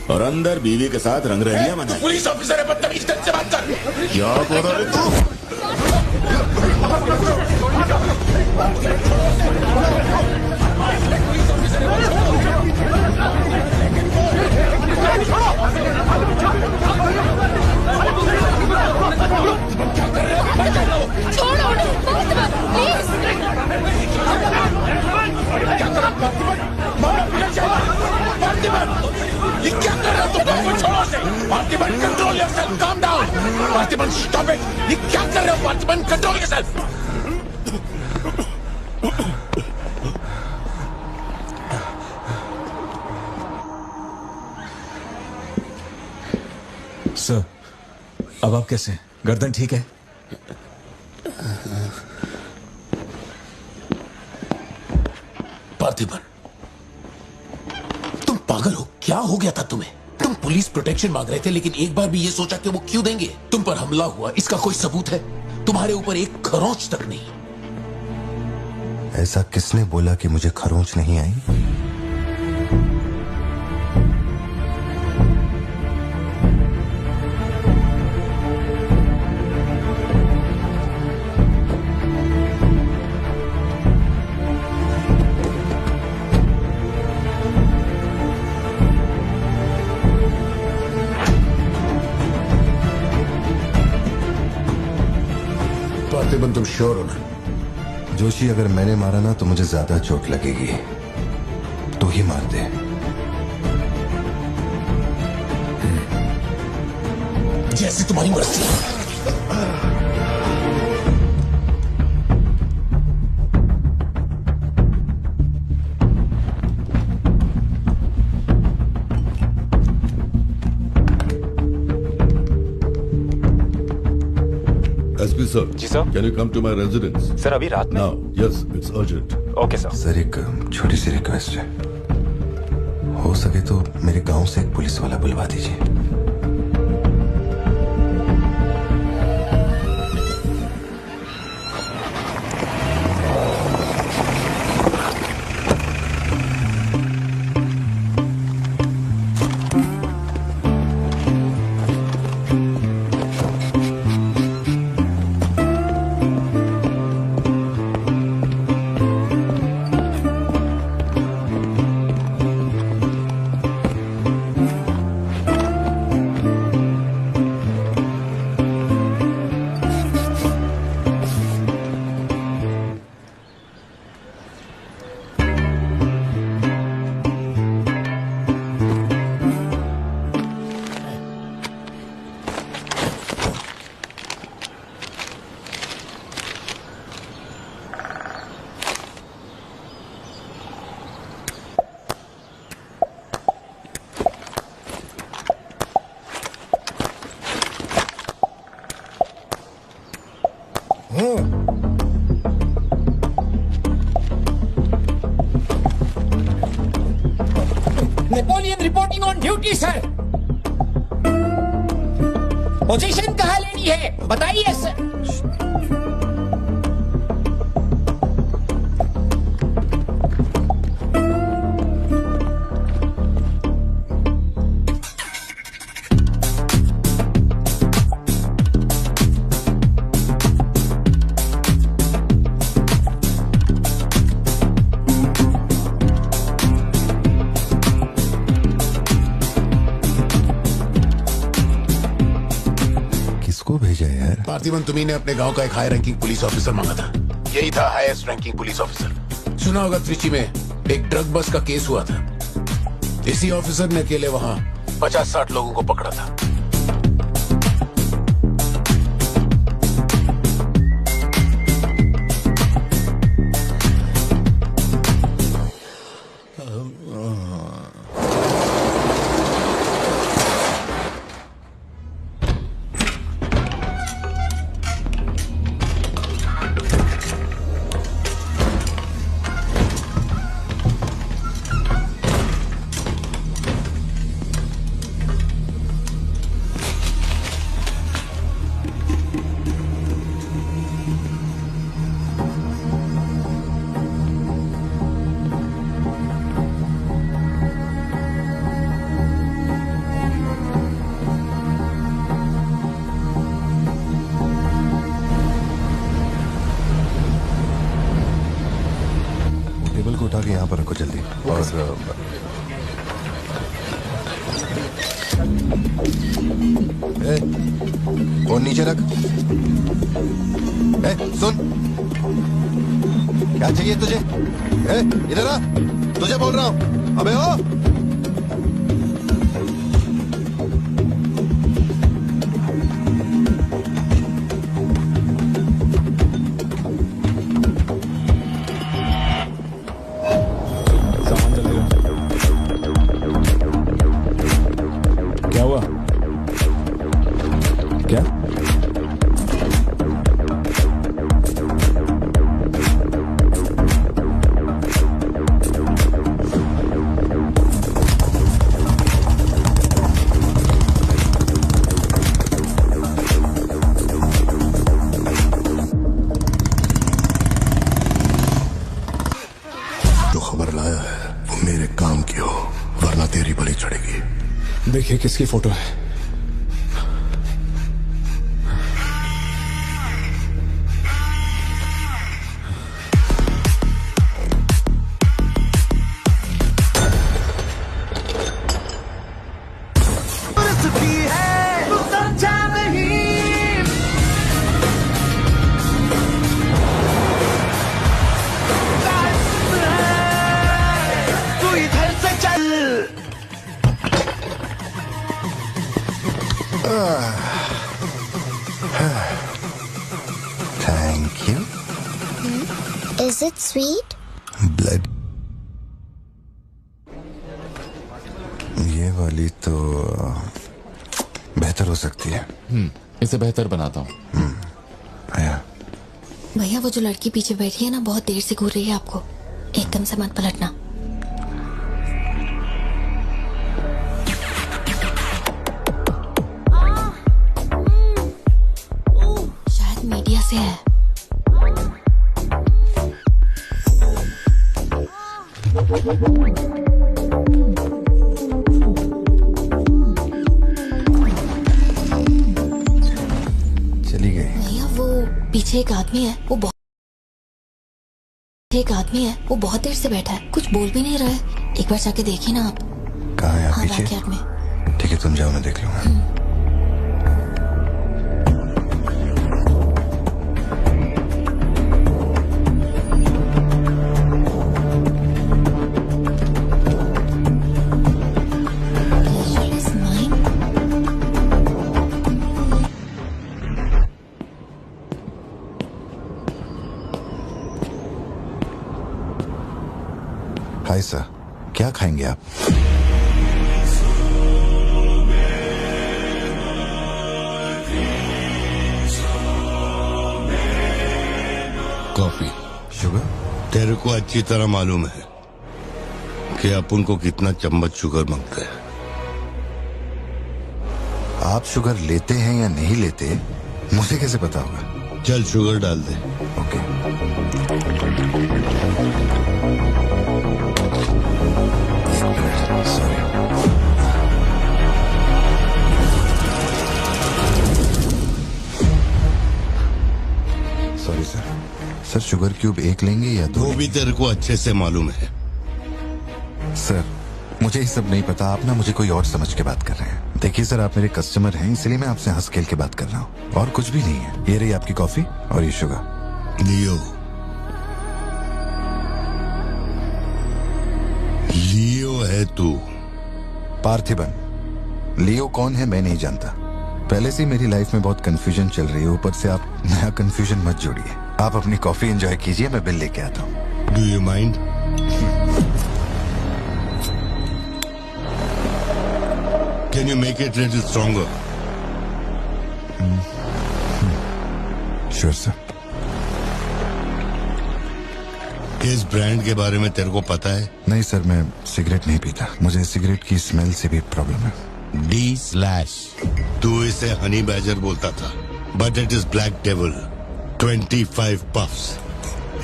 और अंदर बीवी के साथ रंगरलियां मनाएंगे। पुलिस ऑफिसर है, बदतमीज ढंग से बात कर। क्या बोल रहे तू? छोड़ो प्लीज। ये क्या कर रहे हो तुम? छोड़ो उसे। Parthiban, control yourself, calm down. Parthiban, stop it. ये क्या कर रहे हो पार्थिबन? Control yourself. सर, अब आप कैसे? गर्दन ठीक है? पार्थिबन, तुम पागल हो? क्या हो गया था तुम्हें? तुम पुलिस प्रोटेक्शन मांग रहे थे, लेकिन एक बार भी ये सोचा कि वो क्यों देंगे? तुम पर हमला हुआ, इसका कोई सबूत है? तुम्हारे ऊपर एक खरोंच तक नहीं। ऐसा किसने बोला कि मुझे खरोंच नहीं आई? पार्थिबन, तुम श्योर हो ना? जोशी, अगर मैंने मारा ना तो मुझे ज्यादा चोट लगेगी। तू ही मार दे। जैसे तुम्हारी मर्जी। ऑफिसर जी sir. Can you come to my residence sir अभी रात में। Now yes it's urgent. Okay sir. Sir एक छोटी सी रिक्वेस्ट है, हो सके तो मेरे गांव से एक पुलिस वाला बुलवा दीजिए। Napoleon reporting on duty sir. Position कहाँ लेनी है बताइए सर। पार्थिवन तुम्ही ने अपने गांव का एक हाई रैंकिंग पुलिस ऑफिसर मांगा था। यही था हाईएस्ट रैंकिंग पुलिस ऑफिसर। सुना होगा त्रिची में एक ड्रग बस का केस हुआ था। इसी ऑफिसर ने अकेले वहां 50-60 लोगों को पकड़ा था। उठा के यहाँ पर रखो जल्दी। और फोन नीचे रख। सुन, क्या चाहिए तुझे? इधर आ, तुझे बोल रहा हूँ। अबे हो देखिए किसकी फोटो है। Thank you. Is it sweet? Blood ये वाली तो बेहतर हो सकती है। इसे बेहतर बनाता हूँ। भैया वो जो लड़की पीछे बैठी है ना, बहुत देर से घूर रही है आपको। एकदम से मत पलटना। शायद मीडिया से है। चली गई। भैया वो पीछे एक आदमी है, वो बहुत देर से बैठा है, कुछ बोल भी नहीं रहा है। एक बार जाके देखिए ना आप। कहाँ है आप? हाँ, पीछे? बैकयार्ड में। ठीक है, तुम जाओ, मैं देख लूंगा। हाय सर, क्या खाएंगे आप? कॉफी। शुगर? तेरे को अच्छी तरह मालूम है कि अपन को कितना चम्मच शुगर मांगते हैं। आप शुगर लेते हैं या नहीं लेते, मुझे कैसे पता होगा? चल शुगर डाल दे। Okay. Sorry sir, sugar cube एक लेंगे या दो? वो भी तेरे को अच्छे से मालूम है। सर, मुझे ये सब नहीं पता, आप ना मुझे कोई और समझ के बात कर रहे हैं। देखिए सर, आप मेरे कस्टमर हैं, इसलिए मैं आपसे हंस खेल के बात कर रहा हूँ, और कुछ भी नहीं है। ये रही आपकी कॉफी और ये शुगर। लियो है तू। पार्थिबन। लियो कौन है मैं नहीं जानता। पहले से ही मेरी लाइफ में बहुत कंफ्यूजन चल रही है, ऊपर से आप नया कंफ्यूजन मत जोड़िए। आप अपनी कॉफी एंजॉय कीजिए, मैं बिल लेके आता हूँ। Do you mind? Can you make it little stronger? Sure sir. इस ब्रांड के बारे में तेरे को पता है? नहीं सर, मैं सिगरेट नहीं पीता, मुझे सिगरेट की स्मेल से भी प्रॉब्लम है। D/। तू इसे हनी बैजर बोलता था, but it is black devil. 25 puffs.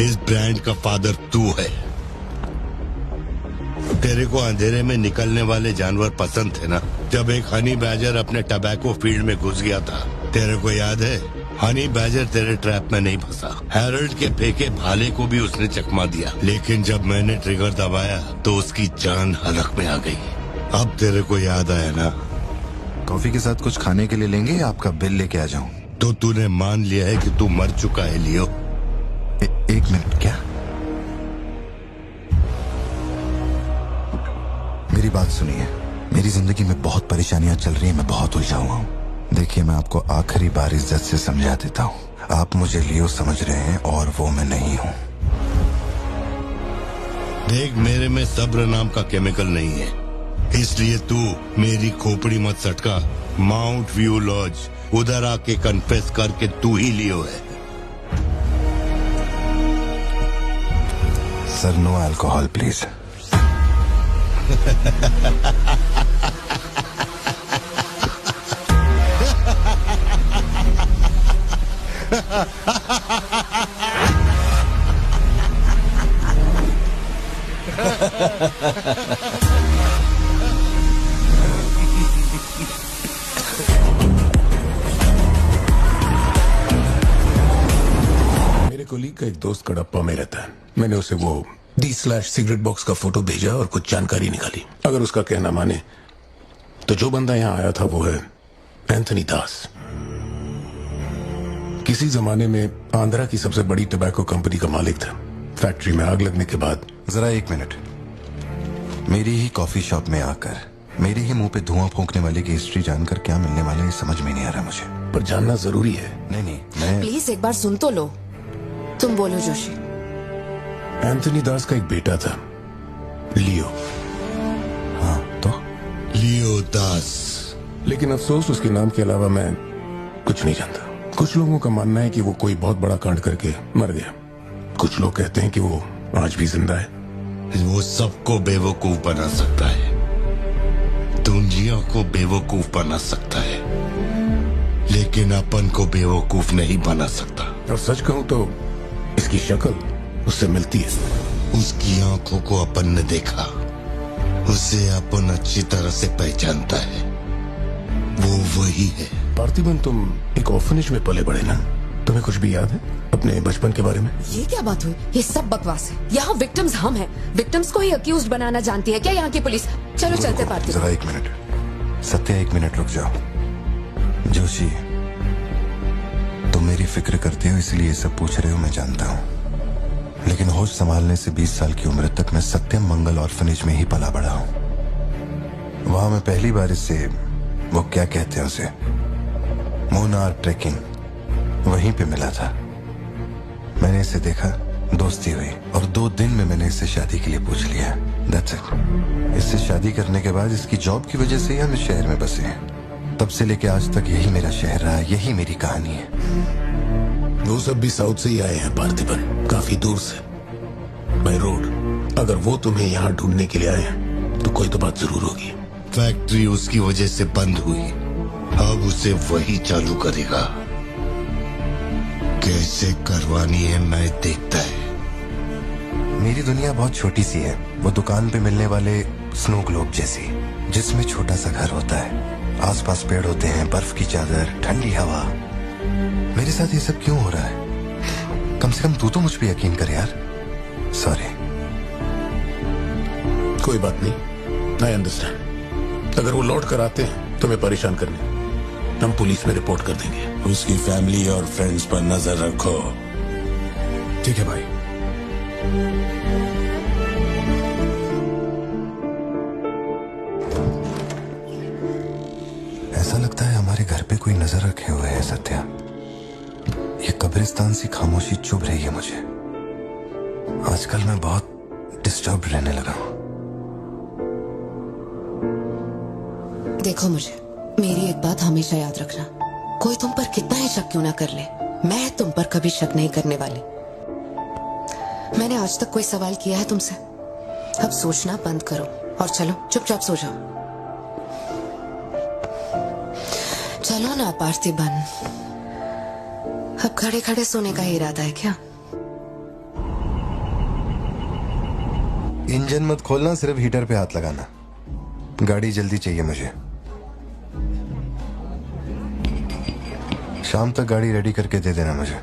इस ब्रांड का फादर तू है। तेरे को अंधेरे में निकलने वाले जानवर पसंद थे ना? जब एक हनी बैजर अपने टबैको फील्ड में घुस गया था, तेरे को याद है? हनी बैजर तेरे ट्रैप में नहीं फंसा, हैरोल्ड के फेंके भाले को भी उसने चकमा दिया, लेकिन जब मैंने ट्रिगर दबाया तो उसकी जान हलक में आ गई। अब तेरे को याद आया ना? कॉफी के साथ कुछ खाने के लिए लेंगे या आपका बिल लेके आ जाऊं? तो तूने मान लिया है कि तू मर चुका है लियो? एक मिनट, क्या? मेरी बात सुनिए, मेरी जिंदगी में बहुत परेशानियां चल रही हैं, मैं बहुत उलझा हुआ हूँ। देखिए, मैं आपको आखिरी बार इज्जत से समझा देता हूँ, आप मुझे लियो समझ रहे हैं और वो मैं नहीं हूँ। देख, मेरे में सब्र नाम का केमिकल नहीं है, इसलिए तू मेरी खोपड़ी मत सटका। माउंट व्यू लॉज, उधर आके कन्फेस करके तू ही लियो है। Sir, no alcohol please. मेरे कोलीग का एक दोस्त कडप्पा में रहता है। मैंने उसे वो D/सिगरेट बॉक्स का फोटो भेजा और कुछ जानकारी निकाली। अगर उसका कहना माने तो जो बंदा यहाँ आया था वो है एंथनी दास। किसी जमाने में आंध्रा की सबसे बड़ी टबैको कंपनी का मालिक था। फैक्ट्री में आग लगने के बाद। जरा एक मिनट, मेरी ही कॉफी शॉप में आकर मेरे ही मुंह पे धुआं फूंकने वाले की हिस्ट्री जानकर क्या मिलने वाला है समझ में नहीं आ रहा मुझे। पर जानना जरूरी है। नहीं, मैं प्लीज एक बार सुन तो लो। तुम बोलो जोशी। एंथनी दास का एक बेटा था, लियो। हाँ, तो लियो दास। लेकिन अफसोस उसके नाम के अलावा मैं कुछ नहीं जानता। कुछ लोगों का मानना है कि वो कोई बहुत बड़ा कांड करके मर गया। कुछ लोग कहते हैं कि वो आज भी जिंदा है। वो सबको बेवकूफ बना सकता है, दुनिया को बेवकूफ बना सकता है, लेकिन अपन को बेवकूफ नहीं बना सकता। और सच कहूं तो इसकी शक्ल उससे मिलती है। उसकी आंखों को अपन ने देखा, उसे अपन अच्छी तरह से पहचानता है। वो वही है। पार्थिबन, तुम एक ऑर्फनेज में पले बड़े ना? तुम्हें कुछ भी याद है अपने बचपन के बारे में? ये क्या बात हुई? ये सब बकवास है। यहाँ विक्टिम्स हम हैं। विक्टिम्स को ही अक्यूज्ड बनाना जानती है क्या यहाँ की पुलिस? चलो चलते पार्थिबन। जरा 1 मिनट सत्या, 1 मिनट रुक जाओ। जोशी, तुम मेरी फिक्र करते हो इसलिए ये सब पूछ रहे हो, मैं जानता हूँ। लेकिन होश संभालने से 20 साल की उम्र तक मैं सत्यम मंगल ऑर्फनेज में ही पला बड़ा हूँ। वहां मैं पहली बार इससे, वो क्या कहते हैं उसे, मोनार ट्रेकिंग, वहीं पे मिला था। मैंने इसे देखा, दोस्ती हुई और 2 दिन में मैंने इससे शादी के लिए पूछ लिया। That's it। इससे शादी करने के बाद इसकी जॉब की वजह से ही हम इस शहर में बसे हैं। तब से लेके आज तक यही मेरा शहर रहा, यही मेरी कहानी है। वो सब भी साउथ से ही आए हैं पार्थिबन, काफी दूर से, बाय रोड। अगर वो तुम्हें यहाँ ढूंढने के लिए आए हैं तो कोई तो बात जरूर होगी। फैक्ट्री उसकी वजह से बंद हुई, अब उसे वही चालू करेगा। कैसे करवानी है मैं देखता है। मेरी दुनिया बहुत छोटी सी है, वो दुकान पे मिलने वाले स्नो ग्लोब जैसी, जिसमें छोटा सा घर होता है, आसपास पेड़ होते हैं, बर्फ की चादर, ठंडी हवा। मेरे साथ ये सब क्यों हो रहा है? कम से कम तू तो मुझ पे यकीन कर यार। सॉरी। कोई बात नहीं, आई अंडरस्टैंड। अगर वो लौट कर आते हैं तुम्हें परेशान करने, हम पुलिस में रिपोर्ट कर देंगे। उसकी फैमिली और फ्रेंड्स पर नजर रखो। ठीक है भाई। ऐसा लगता है हमारे घर पे कोई नजर रखे हुए है सत्या। ये कब्रिस्तान सी खामोशी चुभ रही है मुझे। आजकल मैं बहुत डिस्टर्ब रहने लगा हूं। देखो मुझे, मेरी एक बात हमेशा याद रखना, कोई तुम पर कितना ही शक क्यों ना कर ले, मैं तुम पर कभी शक नहीं करने वाली। मैंने आज तक कोई सवाल किया है तुमसे? अब सोचना बंद करो और चलो चुपचाप सो जाओ। चलो ना पार्थिबन, अब खड़े खड़े सोने का ही इरादा है क्या? इंजन मत खोलना, सिर्फ हीटर पे हाथ लगाना। गाड़ी जल्दी चाहिए मुझे। शाम तक गाड़ी रेडी करके दे देना मुझे।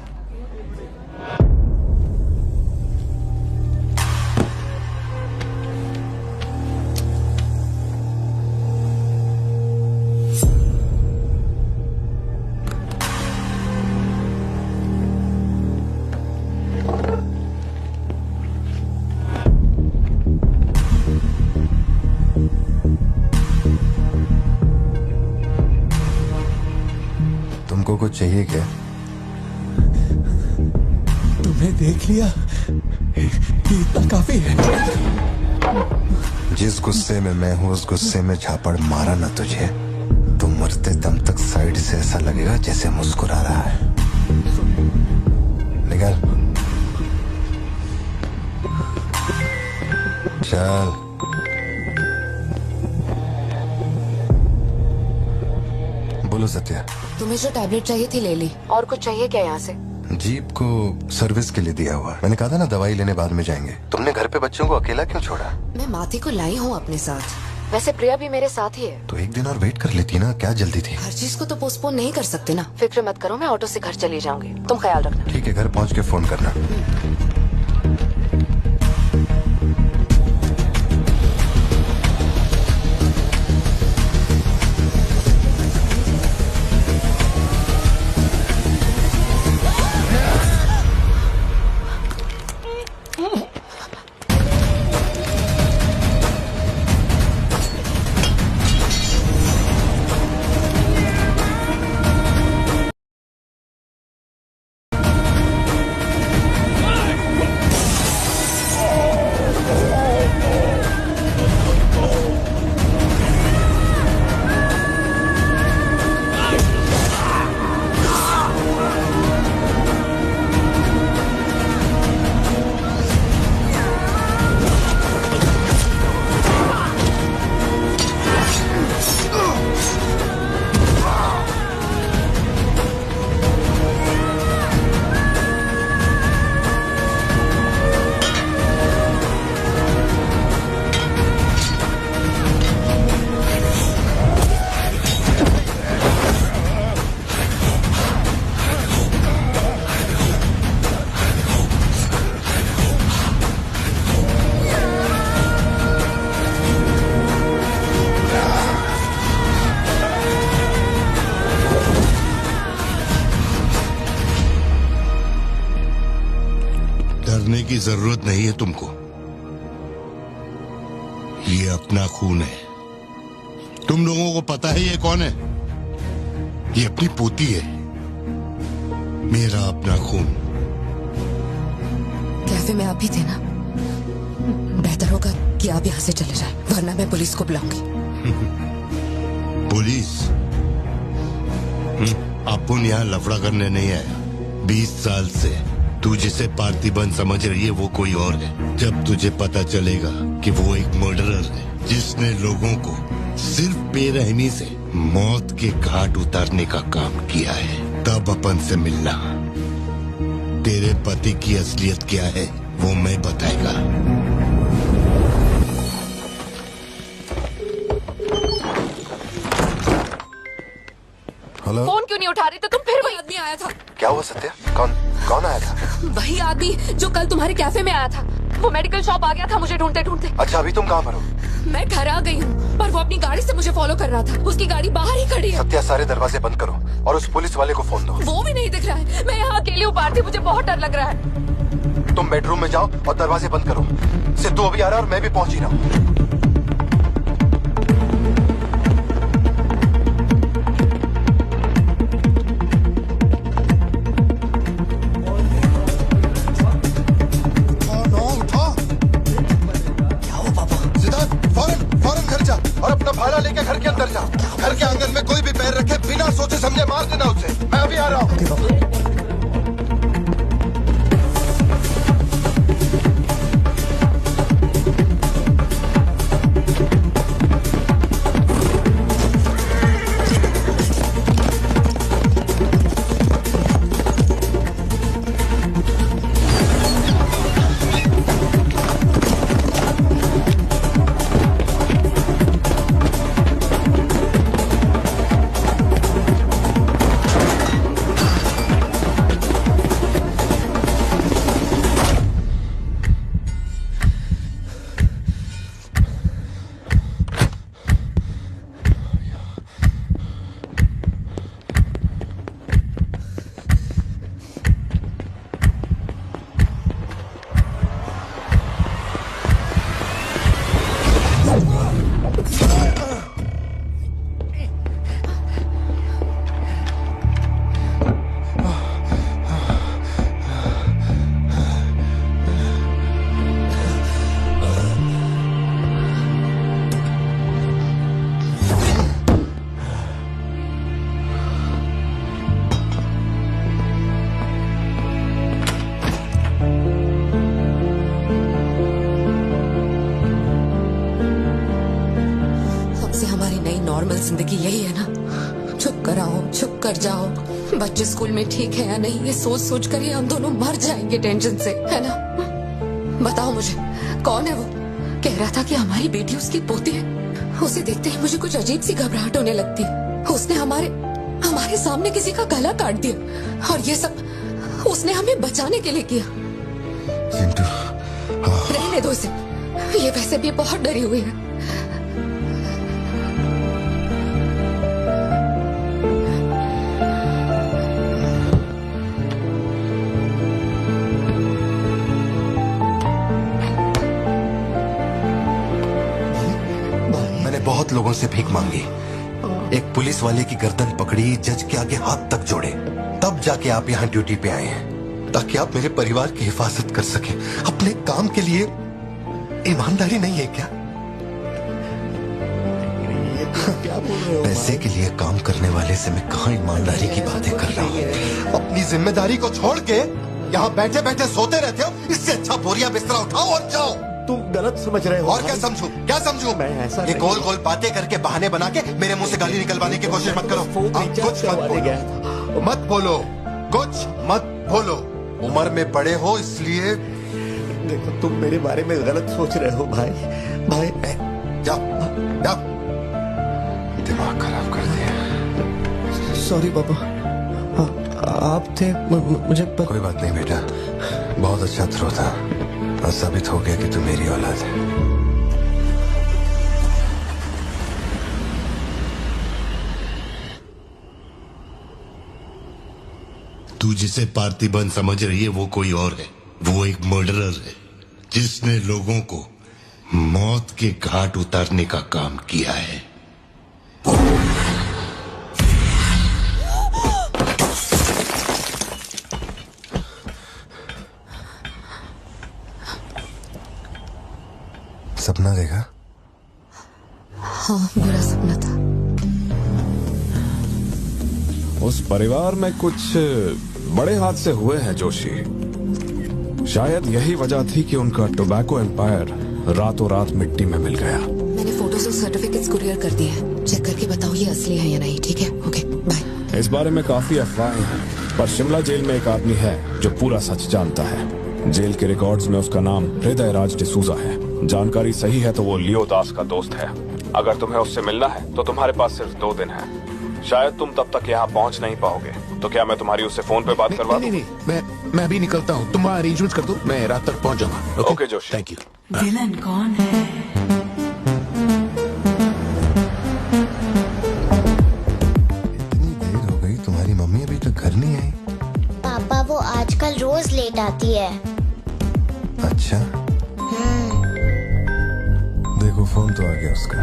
तुमको कुछ चाहिए क्या? तुम्हें देख लिया, इतना काफी है। जिस गुस्से में मैं हूं उस गुस्से में झापड़ मारा ना तुझे तो मरते दम तक साइड से ऐसा लगेगा जैसे मुस्कुरा रहा है। निकल चल। बोलो सत्या। तुम्हें जो टैबलेट चाहिए थी ले ली, और कुछ चाहिए क्या यहाँ से? जीप को सर्विस के लिए दिया हुआ। मैंने कहा था ना दवाई लेने बाद में जाएंगे। तुमने घर पे बच्चों को अकेला क्यों छोड़ा? मैं माथी को लाई हूँ अपने साथ, वैसे प्रिया भी मेरे साथ ही है। तो एक दिन और वेट कर लेती ना, क्या जल्दी थी? हर चीज को तो पोस्टपोन नहीं कर सकते ना। फिक्र मत करो, मैं ऑटो से घर चली जाऊंगी, तुम ख्याल रखना। ठीक है, घर पहुँच के फोन करना। की जरूरत नहीं है तुमको। ये अपना खून है। तुम लोगों को पता है ये कौन है? ये अपनी पोती है, मेरा अपना खून। कैफे में आप भी थे ना? बेहतर होगा कि आप यहाँ से चले जाएं, वरना मैं पुलिस को बुलाऊंगी। पुलिस? अपन यहाँ लफड़ा करने नहीं आया। 20 साल से तू जिसे पार्थिबन समझ रही है वो कोई और है। जब तुझे पता चलेगा कि वो एक मर्डरर है जिसने लोगों को सिर्फ बेरहमी से मौत के घाट उतारने का काम किया है, तब अपन से मिलना। तेरे पति की असलियत क्या है वो मैं बताएगा। हेलो। फोन क्यों नहीं उठा रही? तो तुम फिर वही आदमी आया था। क्या हुआ सत्या? कौन आया था? वही आदमी जो कल तुम्हारे कैफे में आया था। वो मेडिकल शॉप आ गया था मुझे ढूंढते ढूंढते। अच्छा, अभी तुम कहाँ पर हो? मैं घर आ गई हूँ, पर वो अपनी गाड़ी से मुझे फॉलो कर रहा था। उसकी गाड़ी बाहर ही खड़ी है। सत्या, सारे दरवाजे बंद करो और उस पुलिस वाले को फोन दो। वो भी नहीं दिख रहा है। मैं यहाँ अकेली हूँ पार्थी, मुझे बहुत डर लग रहा है। तुम बेडरूम में जाओ और दरवाजे बंद करो। सिद्धू अभी आ रहा है और मैं भी पहुंच ही रहा हूँ। और अपना भाला लेके घर के अंदर जाओ। घर के आंगन में कोई भी पैर रखे बिना सोचे समझे मार देना उसे। मैं अभी आ रहा हूँ। जिंदगी यही है ना, चुप कर आओ, चुप कर जाओ। बच्चे स्कूल में ठीक है या नहीं ये सोच सोच कर ही हम दोनों मर जाएंगे टेंशन से, है ना? बताओ मुझे, कौन है वो? कह रहा था कि हमारी बेटी उसकी पोती है। उसे देखते ही मुझे कुछ अजीब सी घबराहट होने लगती है। उसने हमारे सामने किसी का गला काट दिया और ये सब उसने हमें बचाने के लिए किया। रहने दो इसे, ये वैसे भी बहुत डरी हुई है। बहुत लोगों से भीख मांगी, एक पुलिस वाले की गर्दन पकड़ी, जज के आगे हाथ तक जोड़े, तब जाके आप यहाँ ड्यूटी पे आए हैं ताकि आप मेरे परिवार की हिफाजत कर सके। अपने काम के लिए ईमानदारी नहीं है क्या? क्या बोल रहे हो? पैसे के लिए काम करने वाले से मैं कहाँ ईमानदारी की बातें कर रहा हूँ? अपनी जिम्मेदारी को छोड़ के यहाँ बैठे बैठे सोते रहते हो। इससे अच्छा बोरिया बिस्तरा उठाओ और जाओ। तुम गलत समझ रहे हो। और क्या समझूं? क्या समझूं? मैं ऐसा ये गोल गोल बातें करके बहाने बना के मेरे मुंह से गाली निकलवाने की कोशिश मत करो। कुछ मत बोलो, कुछ मत बोलो। उम्र में बड़े हो इसलिए। देखो, तुम मेरे बारे में गलत सोच रहे हो भाई। जाओ जाओ, दिमाग खराब कर दिया। सॉरी पापा, आप थे मुझे कोई बात नहीं बेटा, बहुत अच्छा थ्रो था और साबित हो गया कि तू मेरी औलाद है। तू जिसे पार्थिबन समझ रही है वो कोई और है। वो एक मर्डरर है जिसने लोगों को मौत के घाट उतारने का काम किया है। सपना देखा? हाँ, बुरा सपना था। उस परिवार में कुछ बड़े हादसे हुए हैं जोशी। शायद यही वजह थी कि उनका टोबैको एम्पायर रातों रात मिट्टी में मिल गया। मैंने फोटोज और सर्टिफिकेट्स कुरियर कर दिए हैं। चेक करके बताओ ये असली है या नहीं। ठीक है, ओके, बाय। इस बारे में काफी अफवाहें हैं, पर शिमला जेल में एक आदमी है जो पूरा सच जानता है। जेल के रिकॉर्ड्स में उसका नाम हृदय राज डिसूजा है। जानकारी सही है तो वो लियो दास का दोस्त है। अगर तुम्हें उससे मिलना है तो तुम्हारे पास सिर्फ 2 दिन है। शायद तुम तब तक यहाँ पहुँच नहीं पाओगे, तो क्या मैं तुम्हारी उससे फोन पे बात करवा दूं? नहीं, मैं अभी निकलता हूँ। तुम वहाँ अरेंजमेंट कर दो, मैं रात तक पहुँच जाऊंगा। Okay Joshi, thank you. Villain कौन है? इतनी देर हो गई, तुम्हारी मम्मी अभी तक घर नहीं आई? पापा वो आजकल रोज लेट आती है। अच्छा, देखो फोन तो आ गया उसका।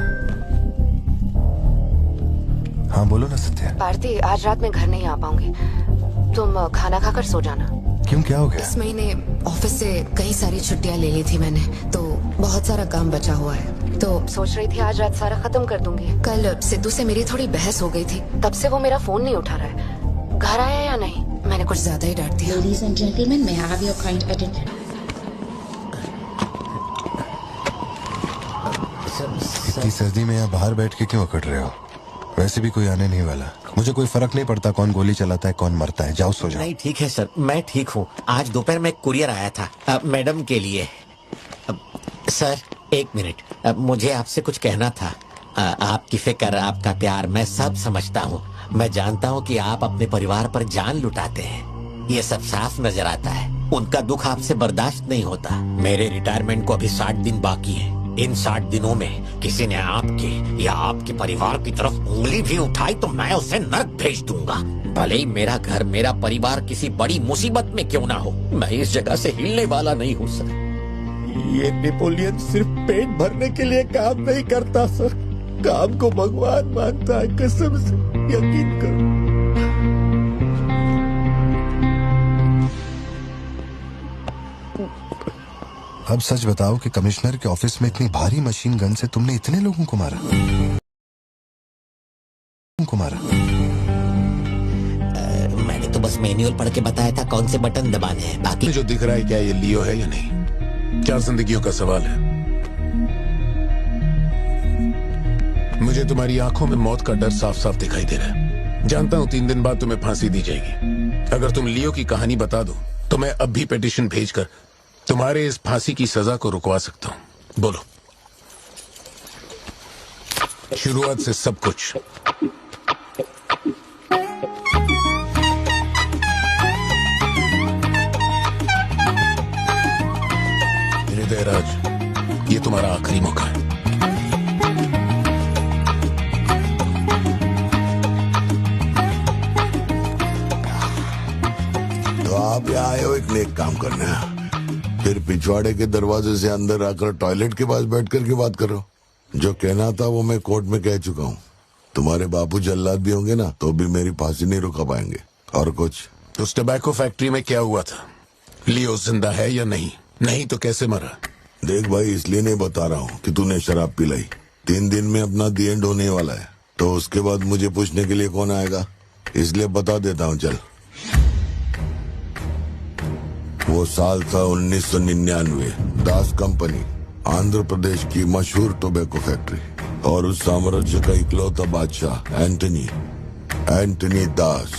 हाँ बोलो ना सत्या। भारती, आज रात में घर नहीं आ पाऊंगी। तुम खाना खाकर सो जाना। क्यों, क्या हो गया? इस महीने ऑफिस से कई सारी छुट्टियां ले ली थी मैंने, तो बहुत सारा काम बचा हुआ है। तो सोच रही थी आज रात सारा खत्म कर दूंगी। कल सिद्धू से मेरी थोड़ी बहस हो गई थी, तब से वो मेरा फोन नहीं उठा रहा है। घर आया या नहीं? मैंने कुछ ज्यादा ही डांट दिया। Ladies and gentlemen, may I have your kind attention? इतनी सर्दी में यहाँ बाहर बैठ के क्यों अकड़ रहे हो? वैसे भी कोई आने नहीं वाला। मुझे कोई फर्क नहीं पड़ता कौन गोली चलाता है कौन मरता है। जाओ सो जाओ। नहीं ठीक है सर, मैं ठीक हूँ। आज दोपहर में कुरियर आया था मैडम के लिए। सर 1 मिनट, मुझे आपसे कुछ कहना था। आपकी फिक्र, आपका प्यार मैं सब समझता हूँ। मैं जानता हूँ कि आप अपने परिवार पर जान लुटाते हैं, ये सब साफ नजर आता है। उनका दुख आपसे बर्दाश्त नहीं होता। मेरे रिटायरमेंट को अभी 60 दिन बाकी है। इन 60 दिनों में किसी ने आपके या आपके परिवार की तरफ उंगली भी उठाई तो मैं उसे नर्क भेज दूंगा। भले ही मेरा घर, मेरा परिवार किसी बड़ी मुसीबत में क्यों ना हो, मैं इस जगह से हिलने वाला नहीं हूँ सर। ये नेपोलियन सिर्फ पेट भरने के लिए काम नहीं करता सर, काम को भगवान मानता है। कसम से यकीन करो। अब सच बताओ कि कमिश्नर के ऑफिस में इतनी भारी मशीन गन से तुमने इतने लोगों को मारा? मैंने तो बस मैनुअल पढ़ के बताया था कौन से बटन दबाने हैं। बाकी जो दिख रहा है क्या ये लियो है या नहीं, 4 जिंदगियों का सवाल है। मुझे तुम्हारी आंखों में मौत का डर साफ साफ दिखाई दे रहा है। जानता हूँ 3 दिन बाद तुम्हें फांसी दी जाएगी। अगर तुम लियो की कहानी बता दो तो मैं अब भी पिटीशन भेजकर तुम्हारे इस फांसी की सजा को रुकवा सकता हूँ। बोलो, शुरुआत से सब कुछ। हृदय राज, ये तुम्हारा आखिरी मौका है। तो आप यहाँ आए हो एक नेक काम करना है, फिर पिछवाड़े के दरवाजे से अंदर आकर टॉयलेट के पास बैठ कर के बात करो। जो कहना था वो मैं कोर्ट में कह चुका हूँ। तुम्हारे बापू जल्लाद भी होंगे ना तो भी मेरी फांसी नहीं रुका पाएंगे। और कुछ? उस टबैको फैक्ट्री में क्या हुआ था? लियो जिंदा है या नहीं? नहीं तो कैसे मरा? देख भाई, इसलिए नहीं बता रहा हूँ कि तूने शराब पिलाई। 3 दिन में अपना दी एंड होने वाला है, तो उसके बाद मुझे पूछने के लिए कौन आएगा, इसलिए बता देता हूँ। चल, वो साल था 1999। दास कंपनी, आंध्र प्रदेश की मशहूर टोबैको फैक्ट्री, और उस साम्राज्य का इकलौता बादशाह एंटनी दास।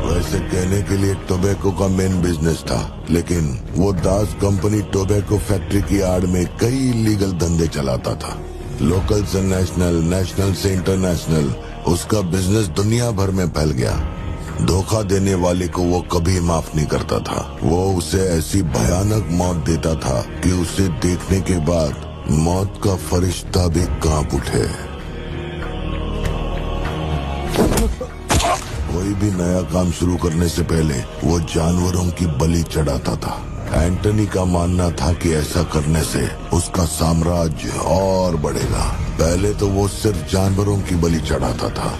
वैसे कहने के लिए टोबैको का मेन बिजनेस था, लेकिन वो दास कंपनी टोबैको फैक्ट्री की आड़ में कई इलीगल धंधे चलाता था। लोकल से नेशनल, नेशनल से इंटरनेशनल, उसका बिजनेस दुनिया भर में फैल गया। धोखा देने वाले को वो कभी माफ नहीं करता था। वो उसे ऐसी भयानक मौत देता था कि उसे देखने के बाद मौत का फरिश्ता भी कांप उठे। कोई भी नया काम शुरू करने से पहले वो जानवरों की बलि चढ़ाता था। एंटनी का मानना था कि ऐसा करने से उसका साम्राज्य और बढ़ेगा। पहले तो वो सिर्फ जानवरों की बलि चढ़ाता था,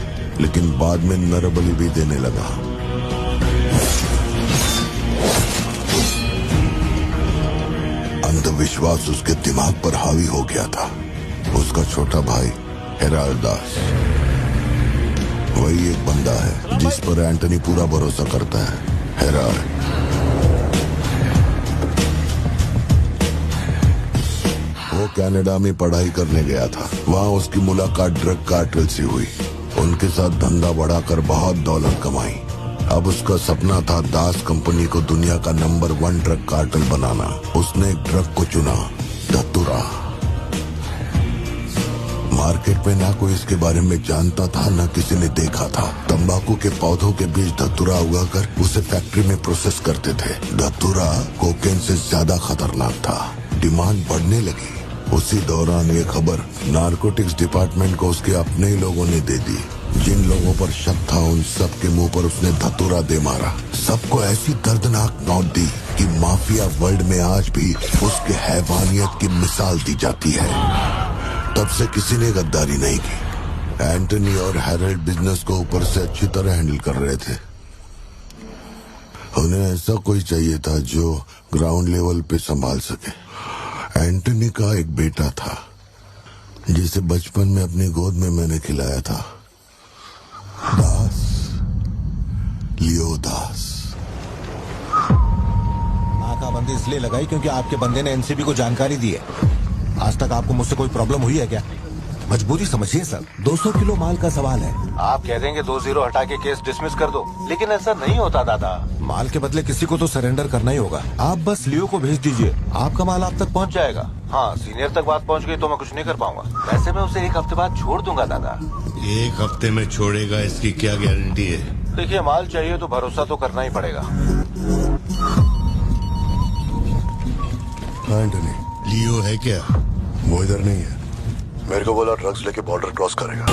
लेकिन बाद में नर बलि भी देने लगा। अंधविश्वास उसके दिमाग पर हावी हो गया था। उसका छोटा भाई हेराल्ड दास वही एक बंदा है जिस पर एंटनी पूरा भरोसा करता है। हेराल्ड वो कनाडा में पढ़ाई करने गया था। वहाँ उसकी मुलाकात ड्रग कार्टेल से हुई। उनके साथ धंधा बढ़ाकर बहुत दौलत कमाई। अब उसका सपना था दास कंपनी को दुनिया का नंबर 1 ड्रग कार्टेल बनाना। उसने एक ड्रग को चुना, धतूरा। मार्केट में ना कोई इसके बारे में जानता था, ना किसी ने देखा था। तंबाकू के पौधों के बीच धतूरा उगाकर उसे फैक्ट्री में प्रोसेस करते थे। धतूरा कोकेन से ज्यादा खतरनाक था। डिमांड बढ़ने लगी। उसी दौरान ये खबर नारकोटिक्स डिपार्टमेंट को उसके अपने ही लोगों ने दे दी। जिन लोगों पर शक था उन सब के मुंह पर उसने धतूरा दे मारा। सबको ऐसी दर्दनाक मौत दी कि माफिया वर्ल्ड में आज भी उसके हैवानियत की मिसाल दी जाती है। तब से किसी ने गद्दारी नहीं की। एंटनी और हैरल्ड बिजनेस को ऊपर से अच्छी तरह हैंडल कर रहे थे। उन्हें ऐसा कोई चाहिए था जो ग्राउंड लेवल पे संभाल सके। एंटनी का एक बेटा था जिसे बचपन में अपनी गोद में मैंने खिलाया था, दास, लियो दास। नाकाबंदी इसलिए लगाई क्योंकि आपके बंदे ने एनसीबी को जानकारी दी है। आज तक आपको मुझसे कोई प्रॉब्लम हुई है क्या? मजबूरी समझिए सर, 200 किलो माल का सवाल है। आप कह देंगे 2-0 हटा के केस डिसमिस कर दो, लेकिन ऐसा नहीं होता दादा। माल के बदले किसी को तो सरेंडर करना ही होगा। आप बस लियो को भेज दीजिए, आपका माल आप तक पहुंच जाएगा। हाँ, सीनियर तक बात पहुंच गई तो मैं कुछ नहीं कर पाऊंगा। वैसे मैं उसे 1 हफ्ते बाद छोड़ दूंगा दादा। 1 हफ्ते में छोड़ेगा इसकी क्या गारंटी है? देखिए, माल चाहिए तो भरोसा तो करना ही पड़ेगा। एंटनी, लियो है क्या? वो इधर नहीं है। मेरे को बोला ड्रग्स लेके बॉर्डर क्रॉस करेगा।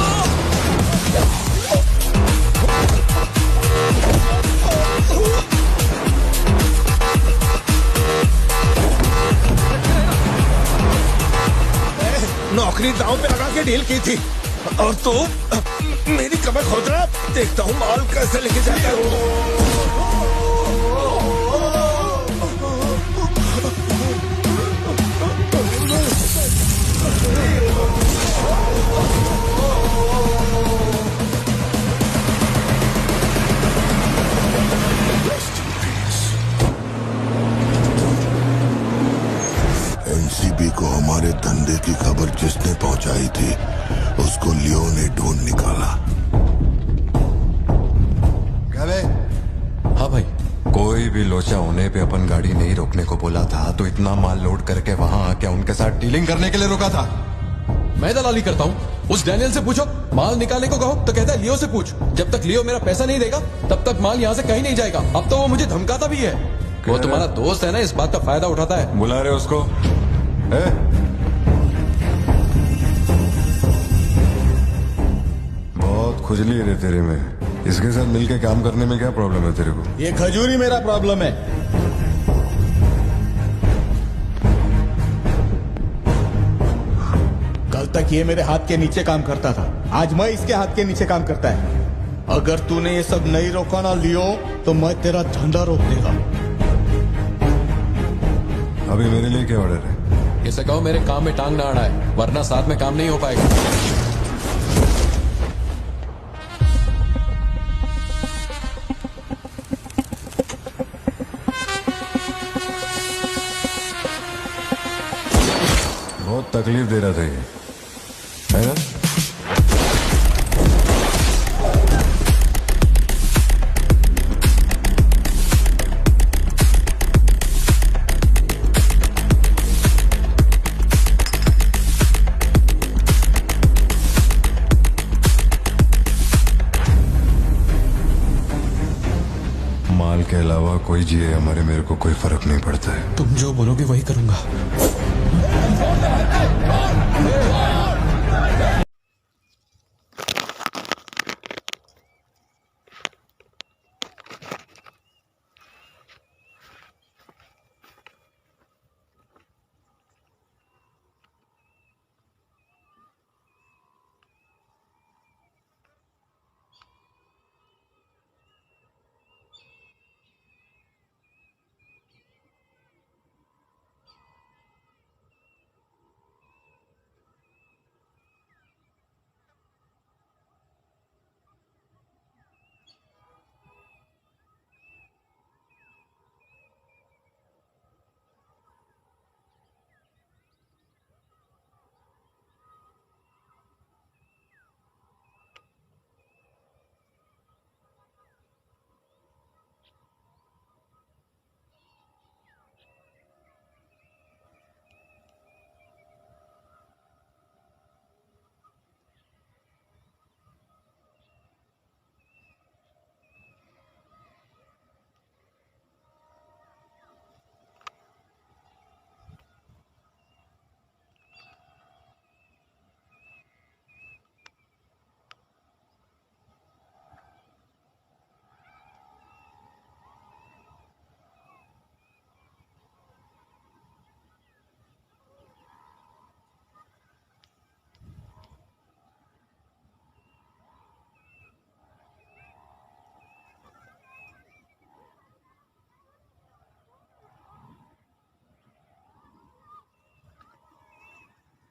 नौकरी दांव पे लगा के डील की थी और तू मेरी कमर खोद रहा। देखता हूँ माल कैसे लेके जाता है। एनसीबी को हमारे धंधे की खबर जिसने पहुंचाई थी उसको लियो ने ढूंढ निकाला। क्या बे? हाँ भाई, कोई भी लोचा होने पे अपन गाड़ी नहीं रोकने को बोला था तो इतना माल लोड करके वहाँ आके उनके साथ डीलिंग करने के लिए रुका था। मैं दलाली करता हूँ? उस डैनियल से पूछो। माल निकालने को कहो तो कहता है लियो से पूछ। जब तक लियो मेरा पैसा नहीं देगा तब तक माल यहाँ से कहीं नहीं जाएगा। अब तो वो मुझे धमकाता भी है। वो तुम्हारा दोस्त है ना, इस बात का फायदा उठाता है। बुला रहे उसको? बहुत खुजली है तेरे में। इसके साथ मिलके काम करने में क्या प्रॉब्लम है तेरे को? ये खजूरी मेरा प्रॉब्लम है। कल तक ये मेरे हाथ के नीचे काम करता था, आज मैं इसके हाथ के नीचे काम करता है। अगर तूने ये सब नहीं रोका ना लियो तो मैं तेरा धंधा रोक देगा। अभी मेरे लिए क्या ऑर्डर है? इसे कहो मेरे काम में टांग ना अड़ाए, वरना साथ में काम नहीं हो पाएगा। बहुत तकलीफ दे रहा था ये, है ना? माल के अलावा कोई जिए हमारे, मेरे को कोई फर्क नहीं पड़ता है। तुम जो बोलोगे वही करूंगा।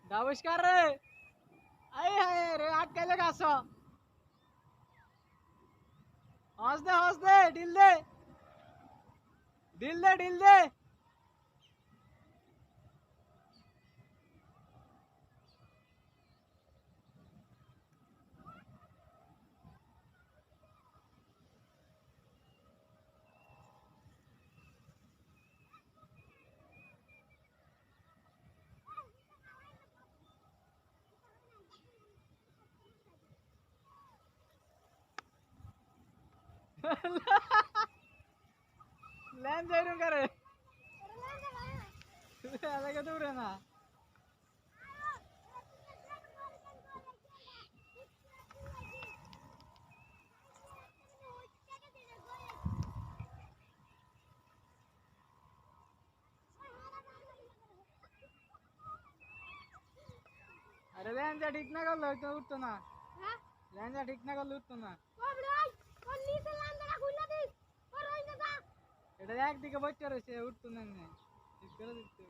নমস্কার রে আই হায় রে আটকাইলে গাছ হস দে ডিল দে ডিল দে ডিল দে ল্যান যাইরুম করে আলাদা দৌড়ে না আরে ল্যানটা ঠিক না করলে হয়তো উঠতো না ল্যানটা ঠিক না করলে উঠতো না এটা একদিকে বসে রয়েছে উঠতো না ঠিক করে দিতে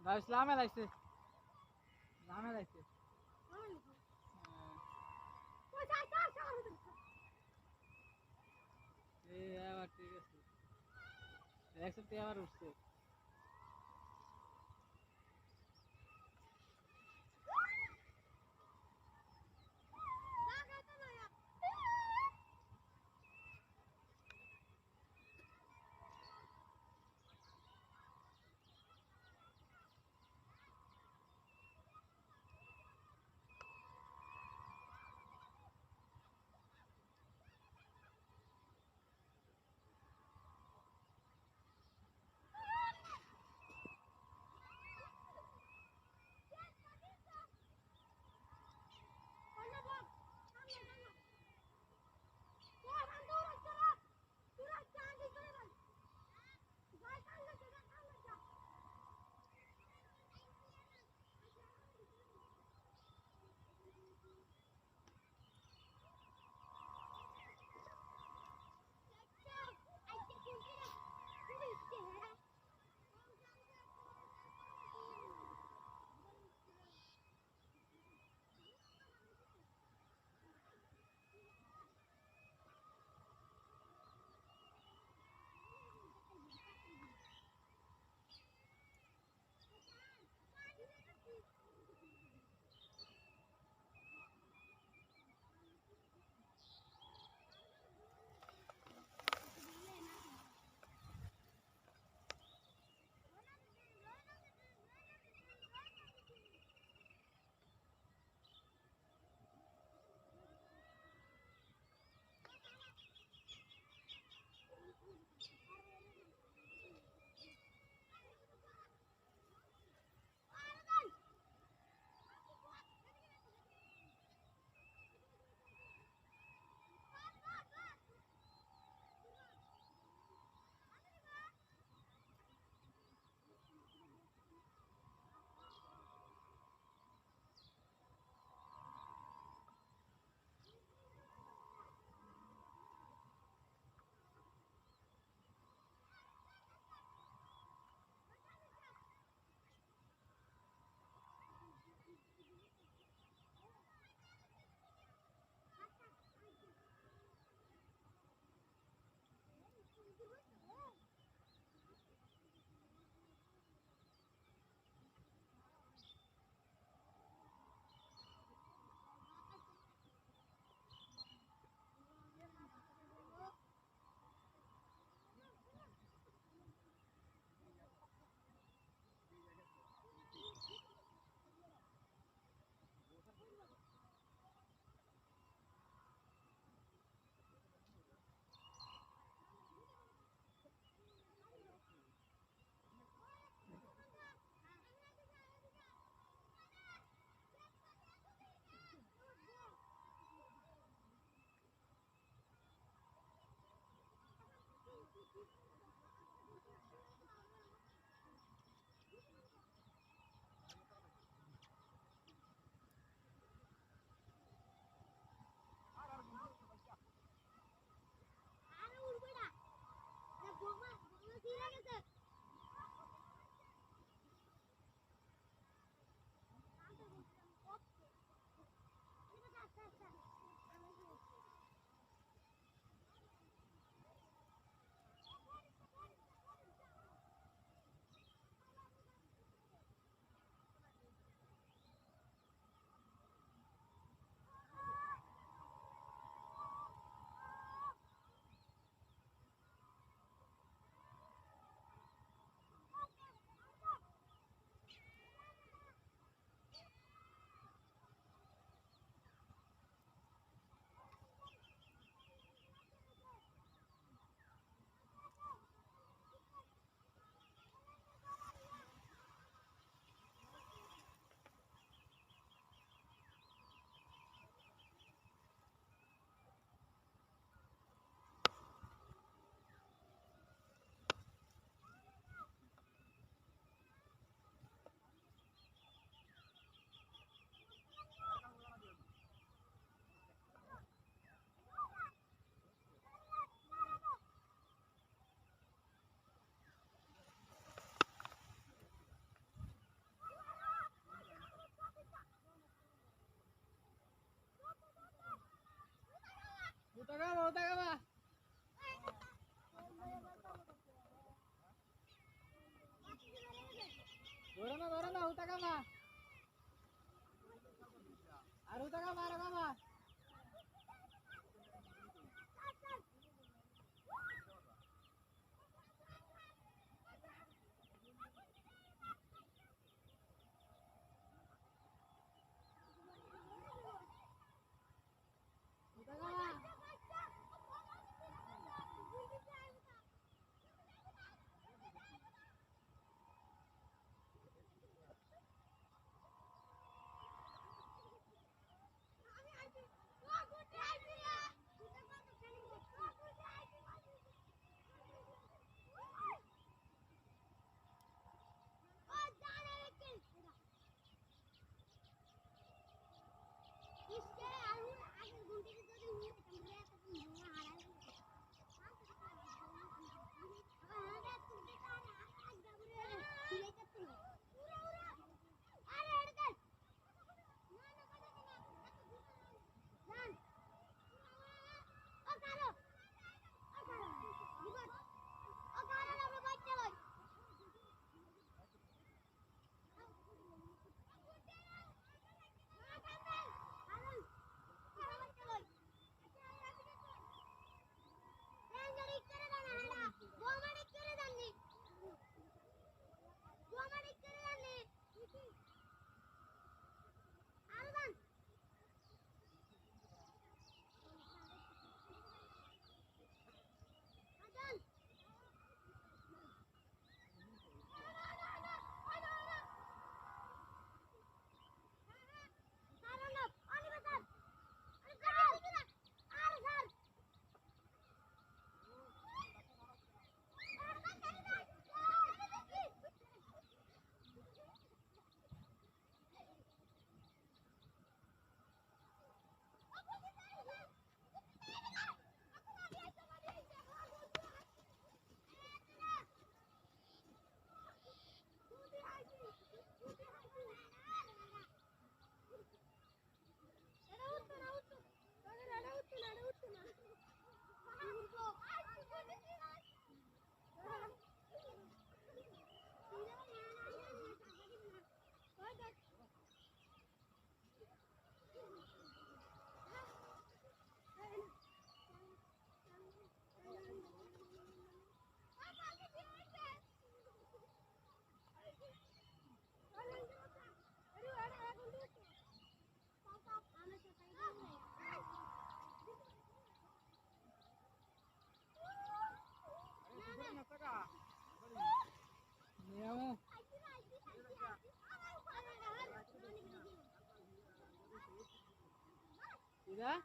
গাছ লামে লাগছে লামে লাগছে এই আবার ঠিক আছে একসাথে আবার উঠছে होता का बा बरं ना होता का बा अरे होता का मारा का बा Sudah?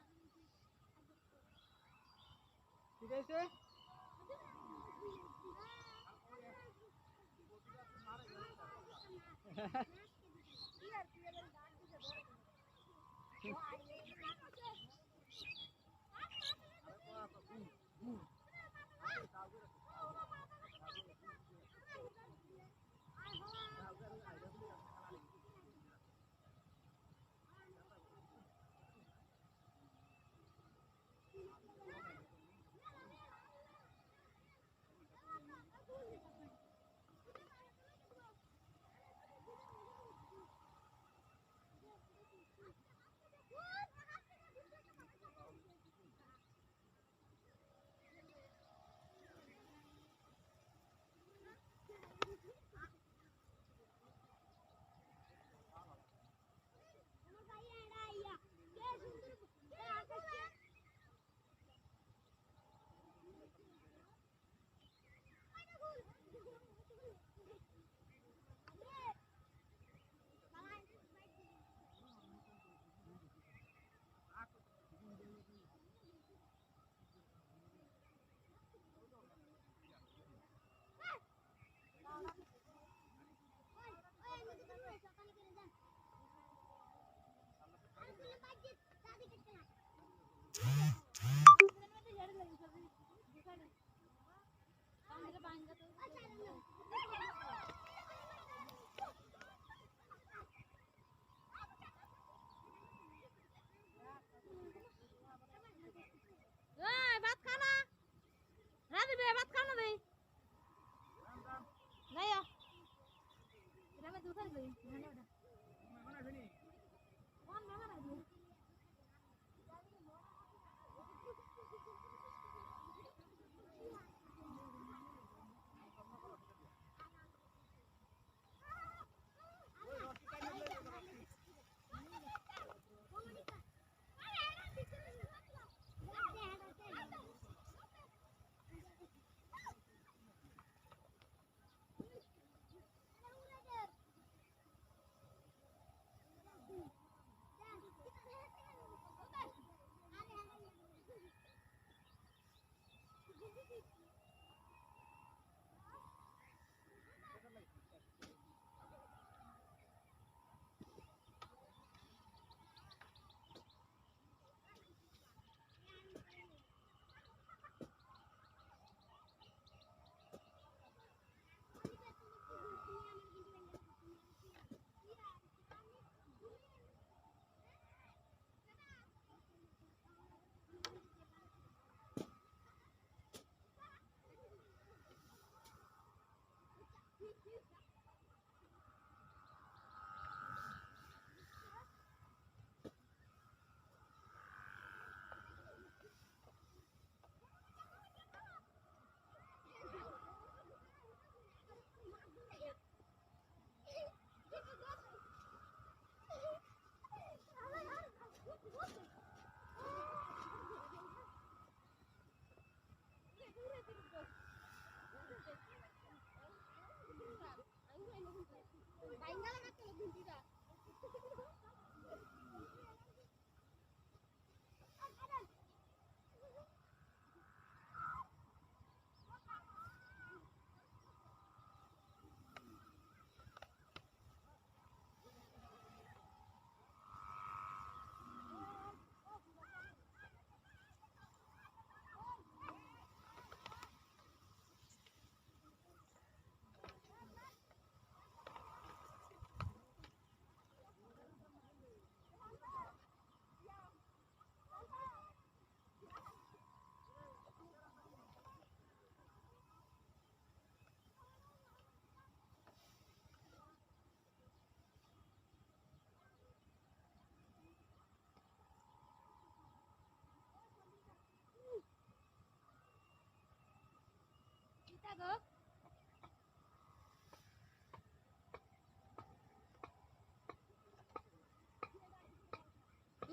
Sudah sih? What?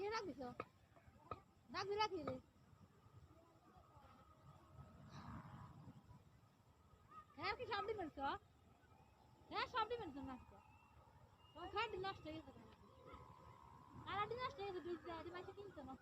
ये रख दिसो रख रे खैर की शादी में तो है शादी में तो ना तो खैर दिन नष्ट है तो आरा दिन नष्ट है तो बीच जाए तो मैं किन तो ना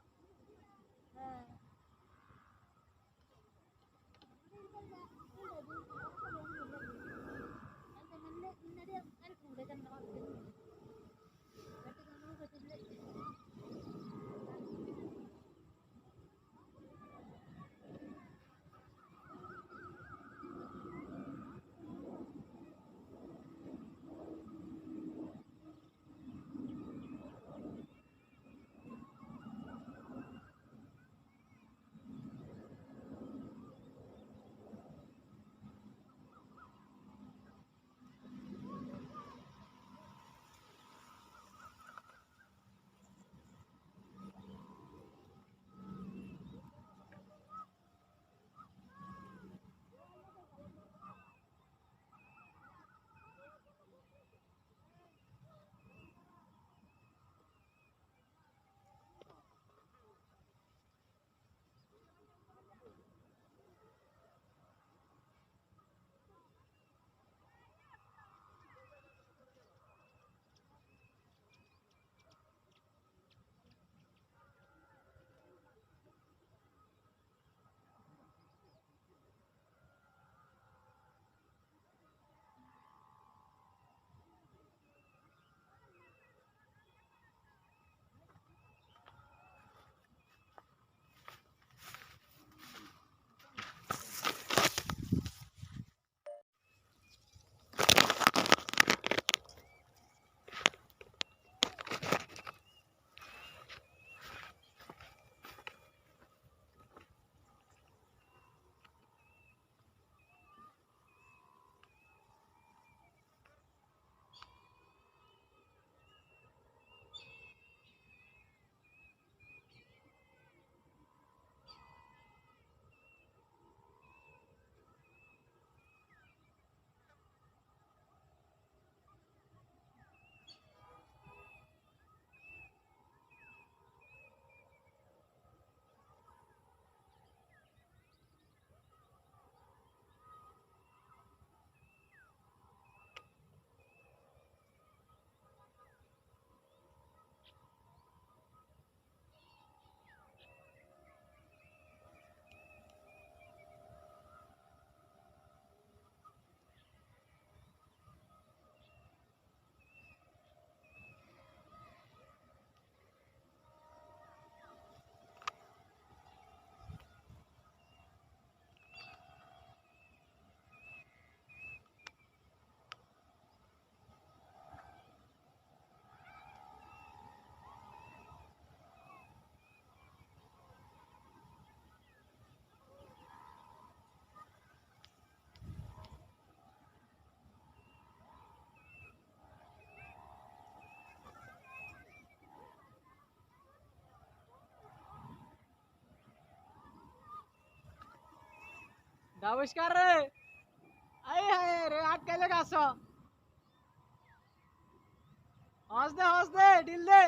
नमस्कार रे आई हाय रे आठ केले का असं हंस दे दिल दे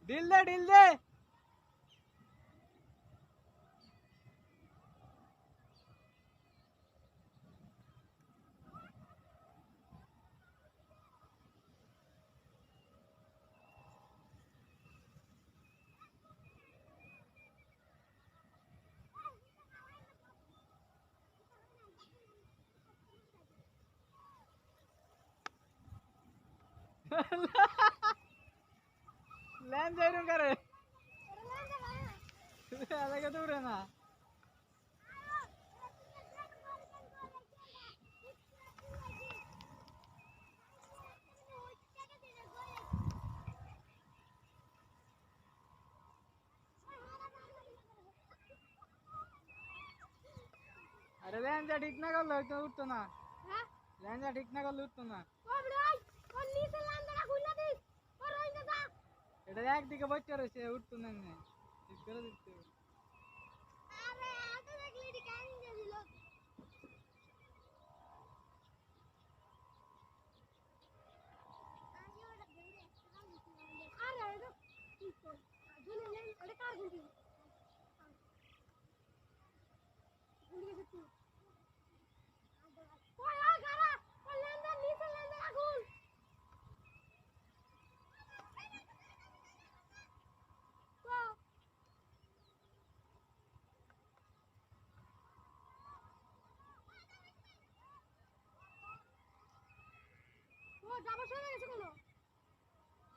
दिल दे दिल दे लैन जाइरूं करे अलग दूर है ना अरे लैन जा ठीक ना कर लो तो उठतो ना लैन जा ठीक ना कर लो उठतो ना এটা একদিকে বচ্চা রয়েছে উঠতো না ঠিক করে দিতে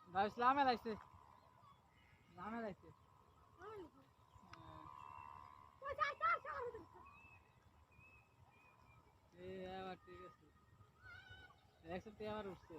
গাইস লামে লাগছে এই আবার ঠিক আছে একসাথে আবার উঠছে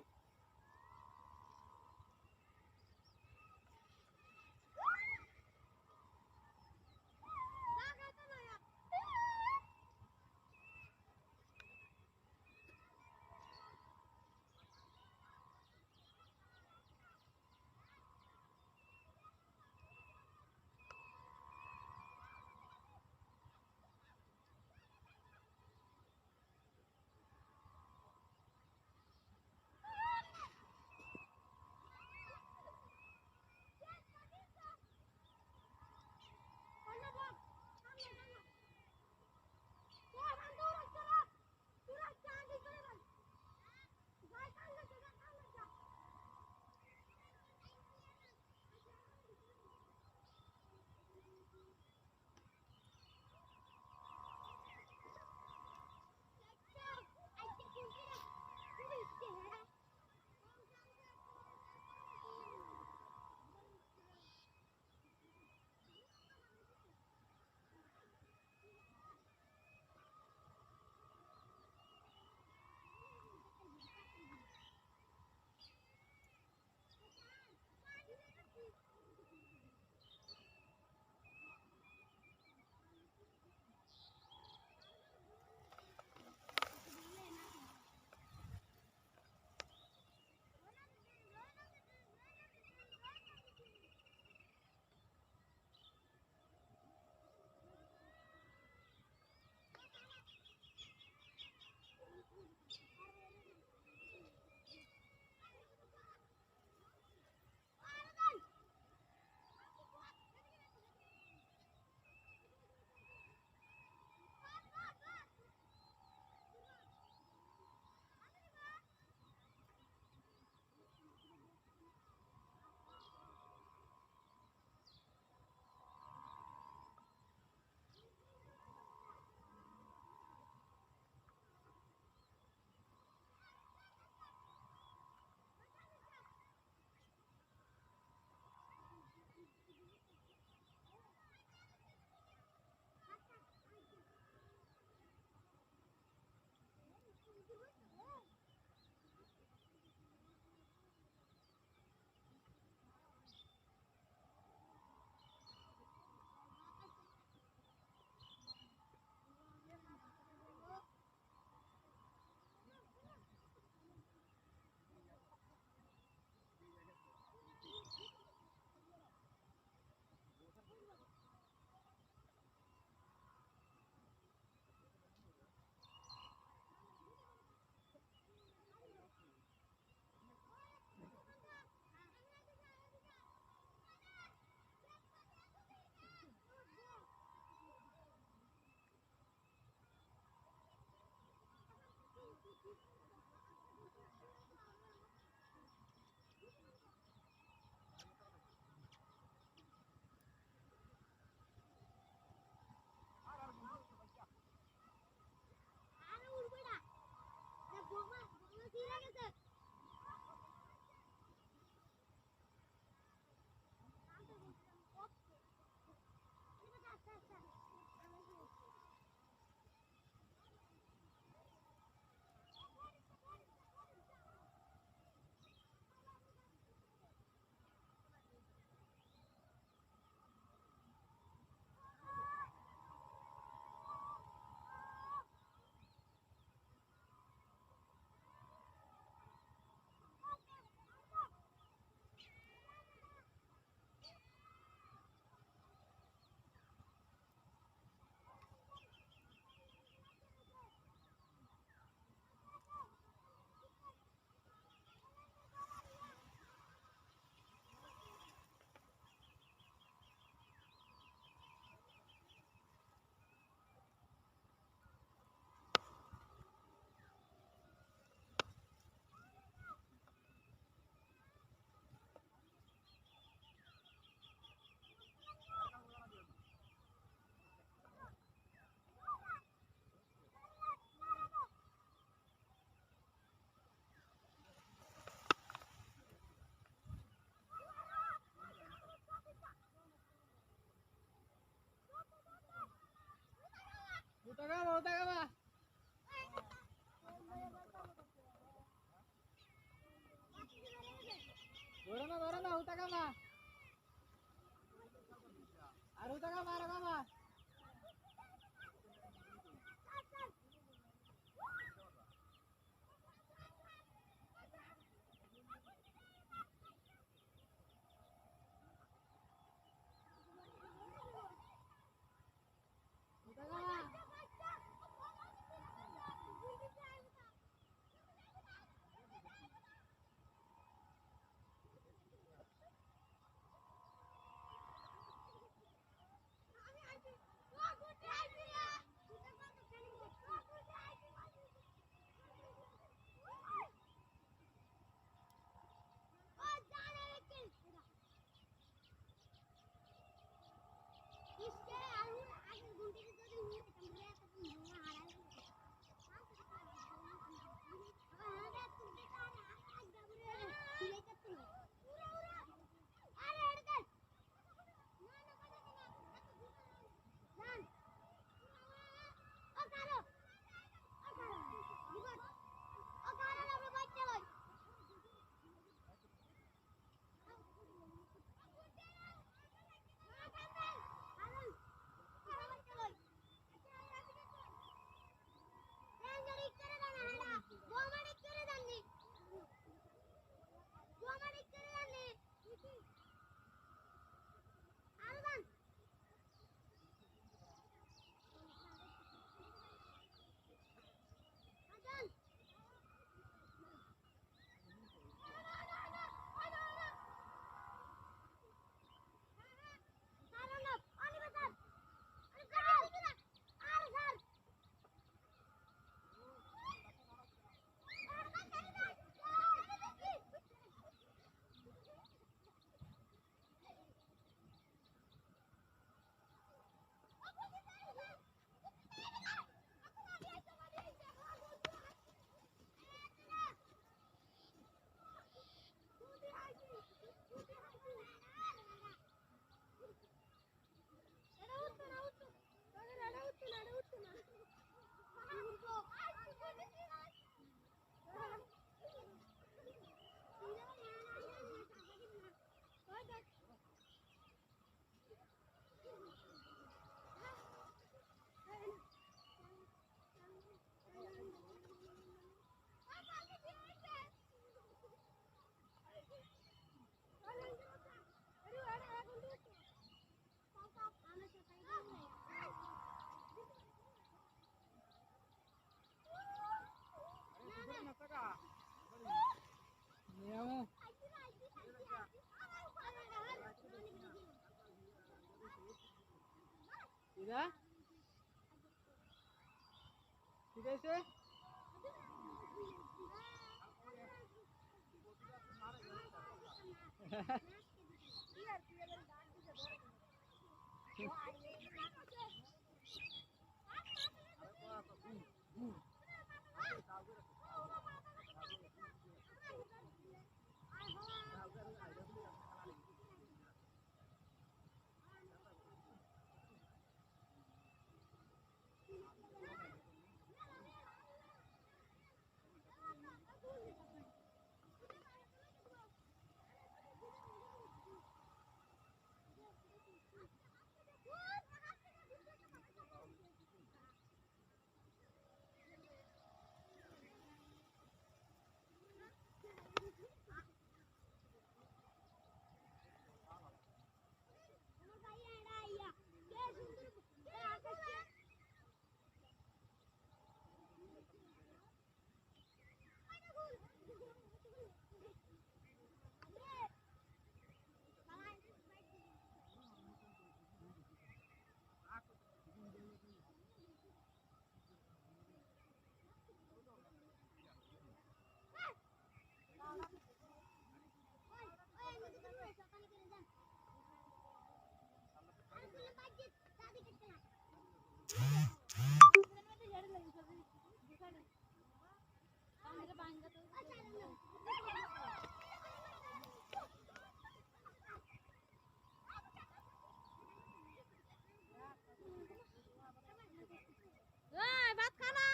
भात खाना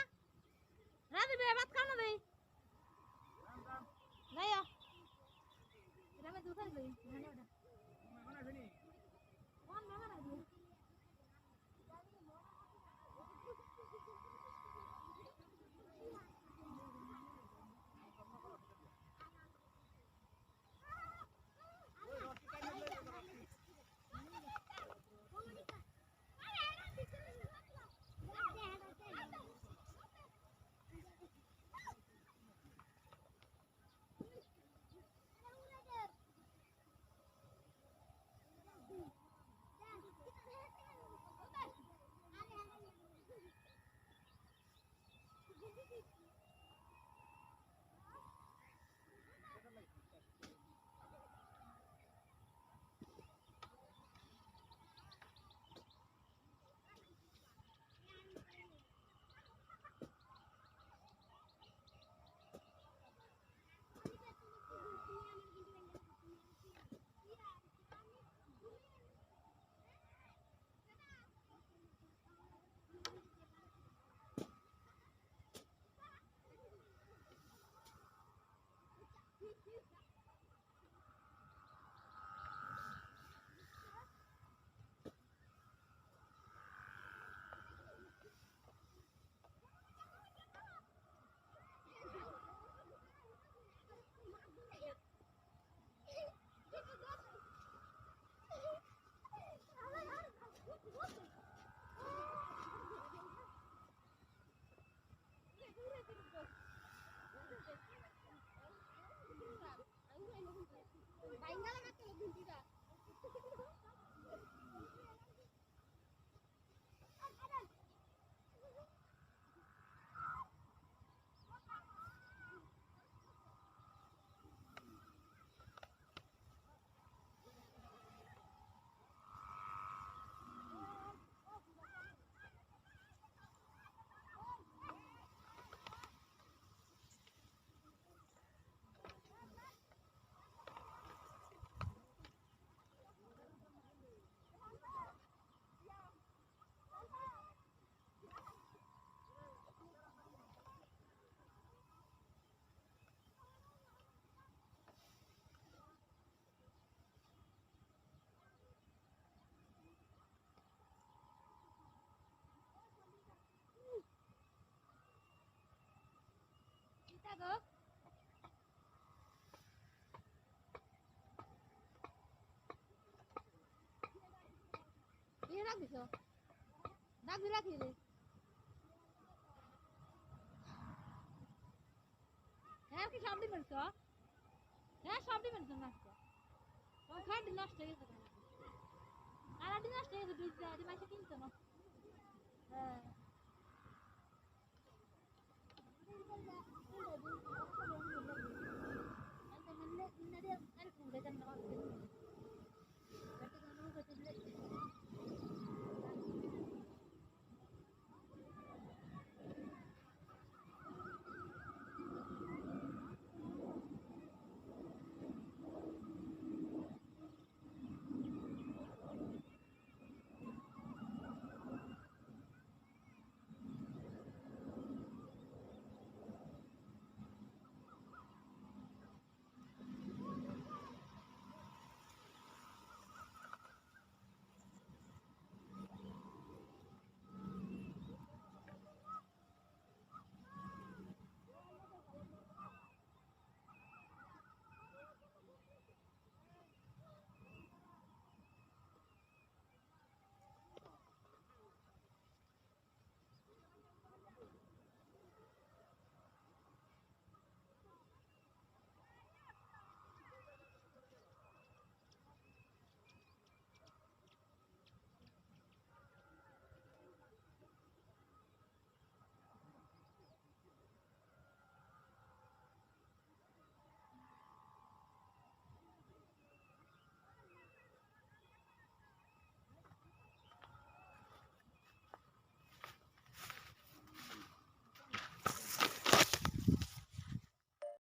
रात में भात खाना दे नहीं आ इधर में दूसरा दे खाने वाला कौन बना रहा है Go. Ini lagi so. Lagi deh. Kayak ki शाम में so. Ya शाम में so ना. तो खाद नष्ट है तो. आला दिन नष्ट है तो बीच दे मैं किन तो ना. Nanti mana ini dia kan kuda kan